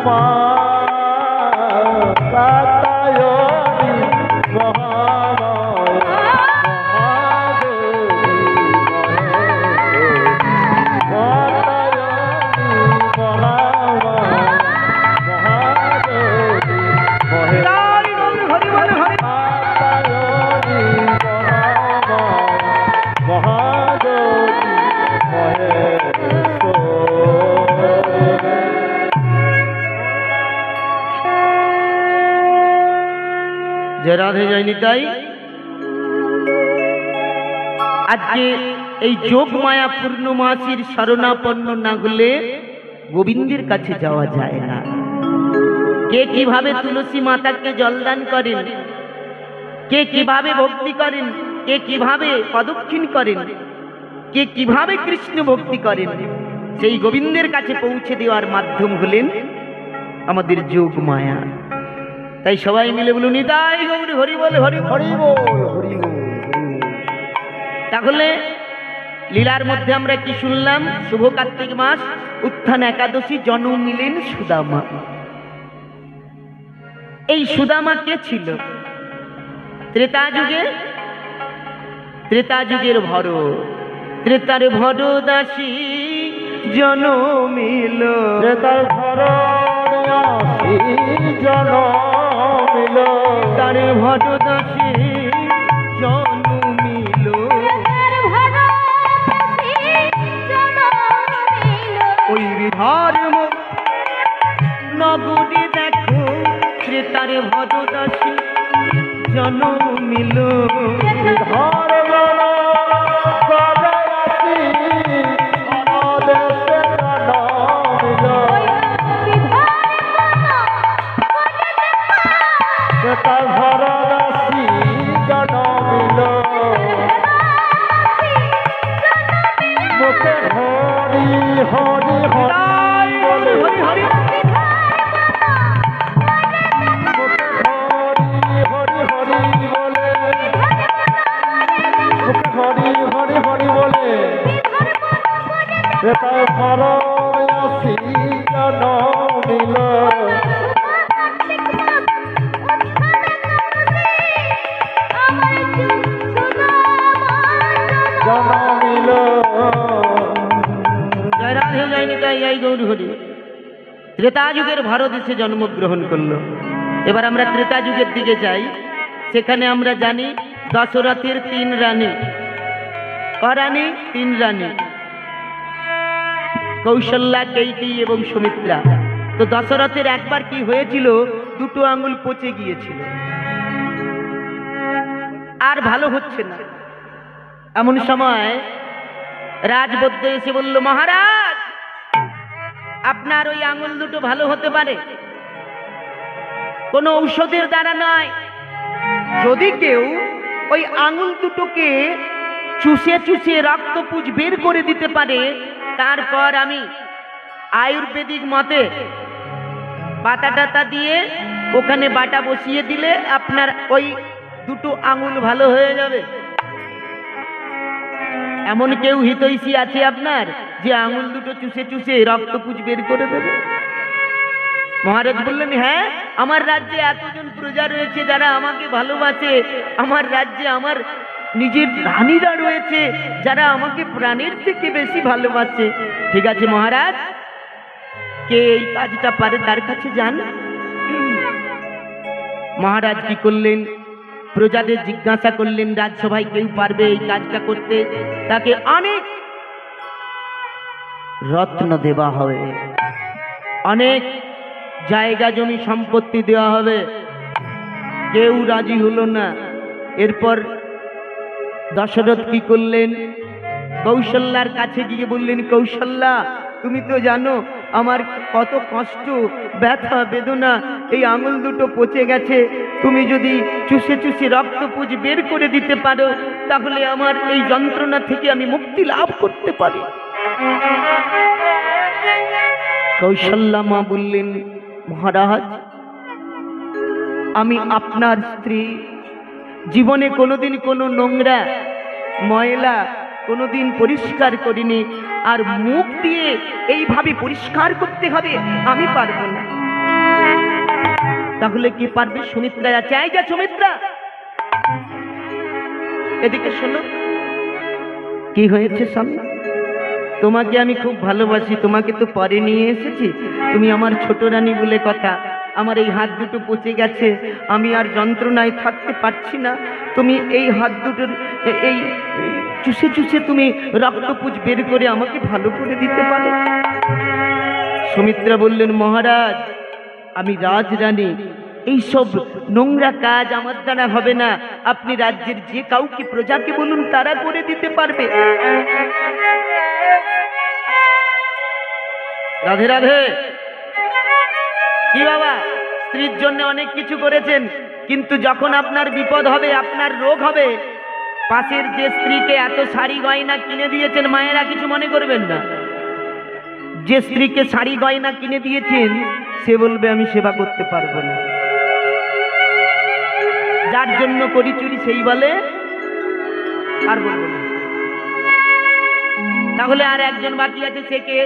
মা কাত্যায়নী মহামায়া মহাযোগী মহেশ্বরী। কাত্যায়নী মহামায়া মহাযোগী মহেশ্বরী। কাত্যায়নী মহামায়া মহাযোগী মহেশ্বরী। জয় রাধে। জয় নিতাই। আজকে এই যোগ মায়া পূর্ণমাসীর শরণাপন্ন না হলে গোবিন্দের কাছে যাওয়া যায় না। কে কিভাবে তুলসী মাতাকে জলদান করেন, কে কিভাবে ভক্তি করেন, কে কিভাবে প্রদক্ষিণ করেন, কে কিভাবে কৃষ্ণ ভক্তি করেন, সেই গোবিন্দের কাছে পৌঁছে দেওয়ার মাধ্যম হলেন আমাদের যোগ মায়া। তাই সবাই মিলে বলুন নিতাই গৌর হরি বলে হরি বল। হরি বল হরি বল। তাহলে লীলার মধ্যে আমরা কি শুনলাম? শুভ কার্তিক মাস, উত্থান একাদশী, জন্ম নিলেন সুদামা। এই সুদামা কে ছিল? ত্রেতা যুগের ভরত। ত্রেতার ভর দাসী জনমিল। তার ঘর আসি জনমিল। তার ভর দাসী জনমিল। ওই ধর্ম নগরী দেখো ত্রেতার ভর দাসী জনমিল। ঘর বল করে আসি অনদেশে জনমিল। তার ঘর আসি জনমিল। মুখে হরি হরি হরি বলে। হরি হরি মুখে হরি হরি হরি বলে। মুখে হরি হরি হরি বলে। তার ঘর আসি জনমিল। জনমিল। জয় রাধে জয় নিতাই জয় গৌর হরি। ত্রেতা যুগের ভারত এসে জন্মগ্রহণ করলো। এবার আমরা ত্রেতা যুগের দিকে যাই। সেখানে আমরা জানি দশরথের 3 রানী। রানী 3 রানী, কৌশল্যা, কেইকেয়ী এবং সুমিত্রা। তো দশরথের একবার কি হয়েছিল, 2 আঙ্গুল পচে গিয়েছিল, আর ভালো হচ্ছে না। এমন সময় রাজবৈদ্য এসে বলল, মহারাজ আপনার ওই আঙুল দুটো ভালো হতে পারে, কোনো ঔষধের দ্বারা নয়। যদি কেউ ওই আঙুল দুটোকে চুষে চুষে রক্তপুঁজ বের করে দিতে পারে, তারপর আমি আয়ুর্বেদিক মতে পাতা টাতা দিয়ে ওখানে বাটা বসিয়ে দিলে আপনার ওই 2 আঙুল ভালো হয়ে যাবে। এমন কেউ হিতৈষী আছে আপনার যে আঙুল দুটো চুষে চুষে রক্তপুঁজ বের করে দেবে? মহারাজ বললেন, হ্যাঁ, আমার রাজ্যে এতজন প্রজা রয়েছে যারা আমাকে ভালোবাসে। আমার রাজ্যে আমার নিজের রানীরা রয়েছে যারা আমাকে প্রাণের থেকে বেশি ভালোবাসে। ঠিক আছে মহারাজ, কে এই কাজটা পারে তার কাছে যান। মহারাজ কি করলেন, প্রজাদের জিজ্ঞাসা করলেন রাজসভায় কেউ পারবে এই কাজটা করতে? তাকে অনেক রত্ন দেওয়া হবে, অনেক জায়গা জমি সম্পত্তি দেওয়া হবে। কেউ রাজি হলো না। এরপর দশরথ কি করলেন, কৌশল্যার কাছে গিয়ে বললেন, কৌশল্যা তুমি তো জানো আমার কত কষ্ট, ব্যথা বেদনা, এই আঙুল দুটো পচে গেছে। তুমি যদি চুষে চুষে রক্তপুঁজ বের করে দিতে পারো তাহলে আমার এই যন্ত্রণা থেকে আমি মুক্তি লাভ করতে পারি। কৌশল্যা মা বললেন, মহারাজ আমি আপনার স্ত্রী, জীবনে কোনোদিন কোনো নোংরা ময়লা কোনোদিন পরিষ্কার করিনি, আর মুখ দিয়ে এইভাবে পরিষ্কার করতে হবে আমি পারবো না। তাহলে কি পারবে? সুমিত্রা আছে। এই যা সুমিত্রা, এদিকে শোনো। কি হয়েছে স্বামী? তোমাকে আমি খুব ভালোবাসি, তোমাকে তো পরে নিয়ে এসেছি, তুমি আমার ছোট রানী বলে কথা। আমার এই হাত দুটো পচে গেছে, আমি আর যন্ত্রণায় থাকতে পারছি না। তুমি এই হাত দুটোর এই চুষে চুষে তুমি রক্তপুঁজ বের করে আমাকে ভালো করে দিতে পারো? সুমিত্রা বললেন, মহারাজ আমি রাজরানী, এইসব নোংরা কাজ আমার দ্বারা হবে না। আপনি রাজ্যের যে কাউকে প্রজাকে বলুন, তারা করে দিতে পারবে। রাধে রাধে। কি বাবা, স্ত্রীর জন্য অনেক কিছু করেছেন, কিন্তু যখন আপনার বিপদ হবে, আপনার রোগ হবে, পাশের যে স্ত্রীকে এত শাড়ি গয়না কিনে দিয়েছেন মায়েরা, কিছু মনে করবেন না। যে স্ত্রীকে শাড়ি গয়না কিনে দিয়েছেন সে বলবে আমি সেবা করতে পারবো না। যার জন্য করি চুরি সেই বলে আর বলবো না। তাহলে আর একজন বাকি আছে, সে কে?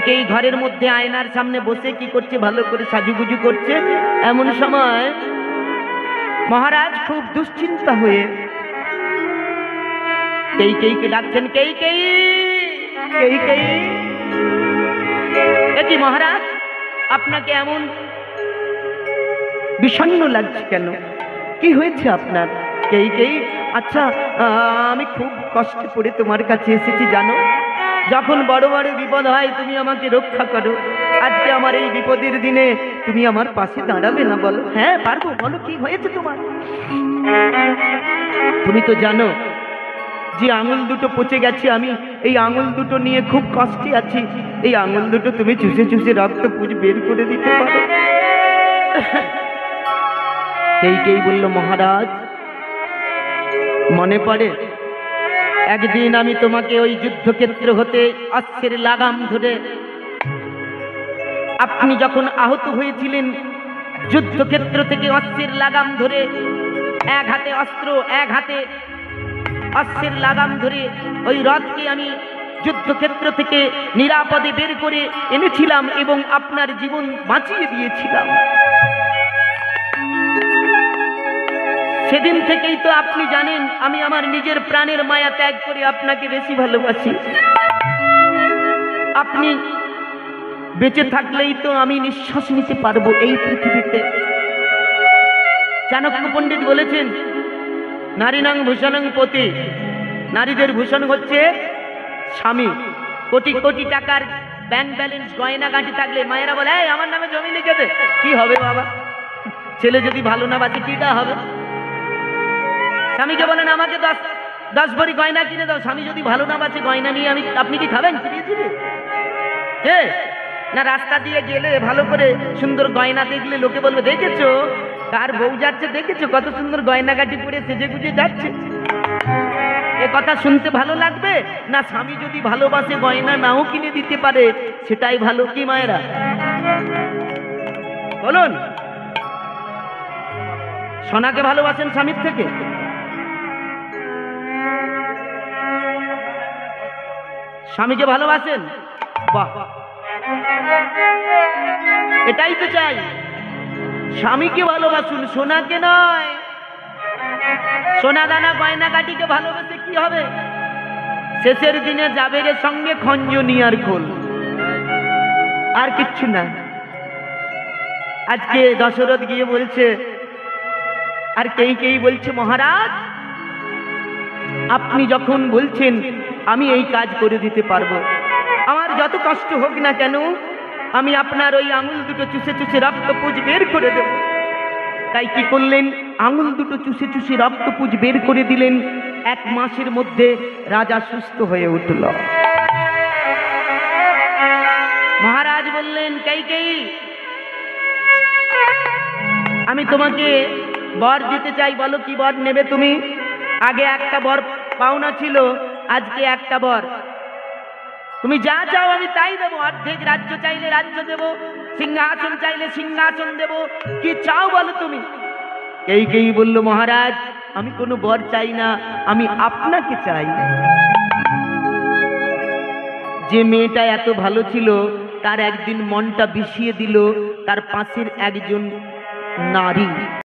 কেই ঘরের মধ্যে আয়নার সামনে বসে কি করছে, ভালো করে সাজুগুজু করছে। এমন সময় মহারাজ খুব দুশ্চিন্তা হয়ে কেইকে ডাকছেন, কেই কি মহারাজ, আপনাকে এমন বিষণ্ণ লাগছে কেন? কি হয়েছে আপনার? কেই আচ্ছা, আমি খুব কষ্টে পড়ে তোমার কাছে এসেছি জানো। যখন বড় বড় বিপদ হয় তুমি আমাকে রক্ষা করো। আজকে আমার এই বিপদের দিনে তুমি আমার পাশে দাঁড়াবে না বলো? হ্যাঁ পারবো, বলো কি হয়েছে তোমার। তুমি তো জানো যে আঙুল দুটো পচে গেছে, আমি এই আঙুল দুটো নিয়ে খুব কষ্টে আছি। এই আঙুল দুটো তুমি চুষে চুষে রক্ত পুজ বের করে দিতে পারো? কেই বলল, মহারাজ মনে পড়ে একদিন আমি তোমাকে ওই যুদ্ধক্ষেত্র হতে অস্ত্রের লাগাম ধরে, আপনি যখন আহত হয়েছিলেন যুদ্ধক্ষেত্র থেকে অস্ত্রের লাগাম ধরে, এক হাতে অস্ত্র এক হাতে অস্ত্রের লাগাম ধরে ওই রথকে আমি যুদ্ধক্ষেত্র থেকে নিরাপদে বের করে এনেছিলাম এবং আপনার জীবন বাঁচিয়ে দিয়েছিলাম। সেদিন থেকেই তো আপনি জানেন আমি আমার নিজের প্রাণের মায়া ত্যাগ করে আপনাকে বেশি ভালোবাসি। আপনি বেঁচে থাকলেই তো আমি নিঃশ্বাস নিতে পারবো এই পৃথিবীতে। চাণক্য পণ্ডিত বলেছেন, নারীনাং ভূষণং পতি, নারীদের ভূষণ হচ্ছে স্বামী। কোটি কোটি টাকার ব্যাংক ব্যালেন্স গয়না গাঁটি থাকলে মায়েরা বলে, এই আমার নামে জমি লিখে দে। কি হবে বাবা, ছেলে যদি ভালো না বাঁচে কিটা হবে? স্বামীকে বলেন আমাকে 10 ভরি গয়না কিনে দাও, স্বামী যদি ভালো না বাঁচে গয়না নিয়ে আপনি কি খাবেন? না রাস্তা দিয়ে গেলে ভালো করে সুন্দর গয়না দেখলে লোকে বলবে, দেখেছো কার বউ যাচ্ছে, দেখেছো কত সুন্দর গয়নাগাটি পরে সেজে গুজে যাচ্ছে। এ কথা শুনতে ভালো লাগবে না? স্বামী যদি ভালোবাসে গয়না নাও কিনে দিতে পারে সেটাই ভালো। কি মায়েরা বলুন, সোনাকে ভালোবাসেন স্বামীর থেকে? স্বামীকে ভালোবাসেন? বাহ, এটাই তো চাই, স্বামীকে ভালোবাসুন, সোনাকে নয়। সোনা দানা গয়না কাটিকে ভালোবেসে কি হবে? শেষের দিনে যাবে রে সঙ্গে খঞ্জনিয়ার খোল, আর কিচ্ছু না। আজকে দশরথ গিয়ে বলছে, আর কেই বলছে, মহারাজ আপনি যখন বলছেন আমি এই কাজ করে দিতে পারবো, আমার যত কষ্ট হোক না কেন আমি আপনার ওই আঙুল দুটো চুষে চুষে রক্তপুঁজ বের করে দেব। তাই কি করলেন? আঙুল দুটো চুষে চুষে রক্তপুঁজ বের করে দিলেন। 1 মাসের মধ্যে রাজা সুস্থ হয়ে উঠল। মহারাজ বললেন, কেই আমি তোমাকে বর দিতে চাই, বলো কি বর নেবে তুমি? আগে একটা বর পাওনা ছিল, আজকে একটা বর। তুমি যা চাও আমি তাই দেবো। অর্ধেক রাজ্য চাইলে রাজ্য দেব, সিংহাসন চাইলে সিংহাসন দেব, কি চাও বলো তুমি? কেই বলল, মহারাজ আমি কোনো বর চাই না, আমি আপনাকে চাই। যে মেয়েটা এত ভালো ছিল তার একদিন মনটা বিষিয়ে দিল তার পাশের একজন নারী।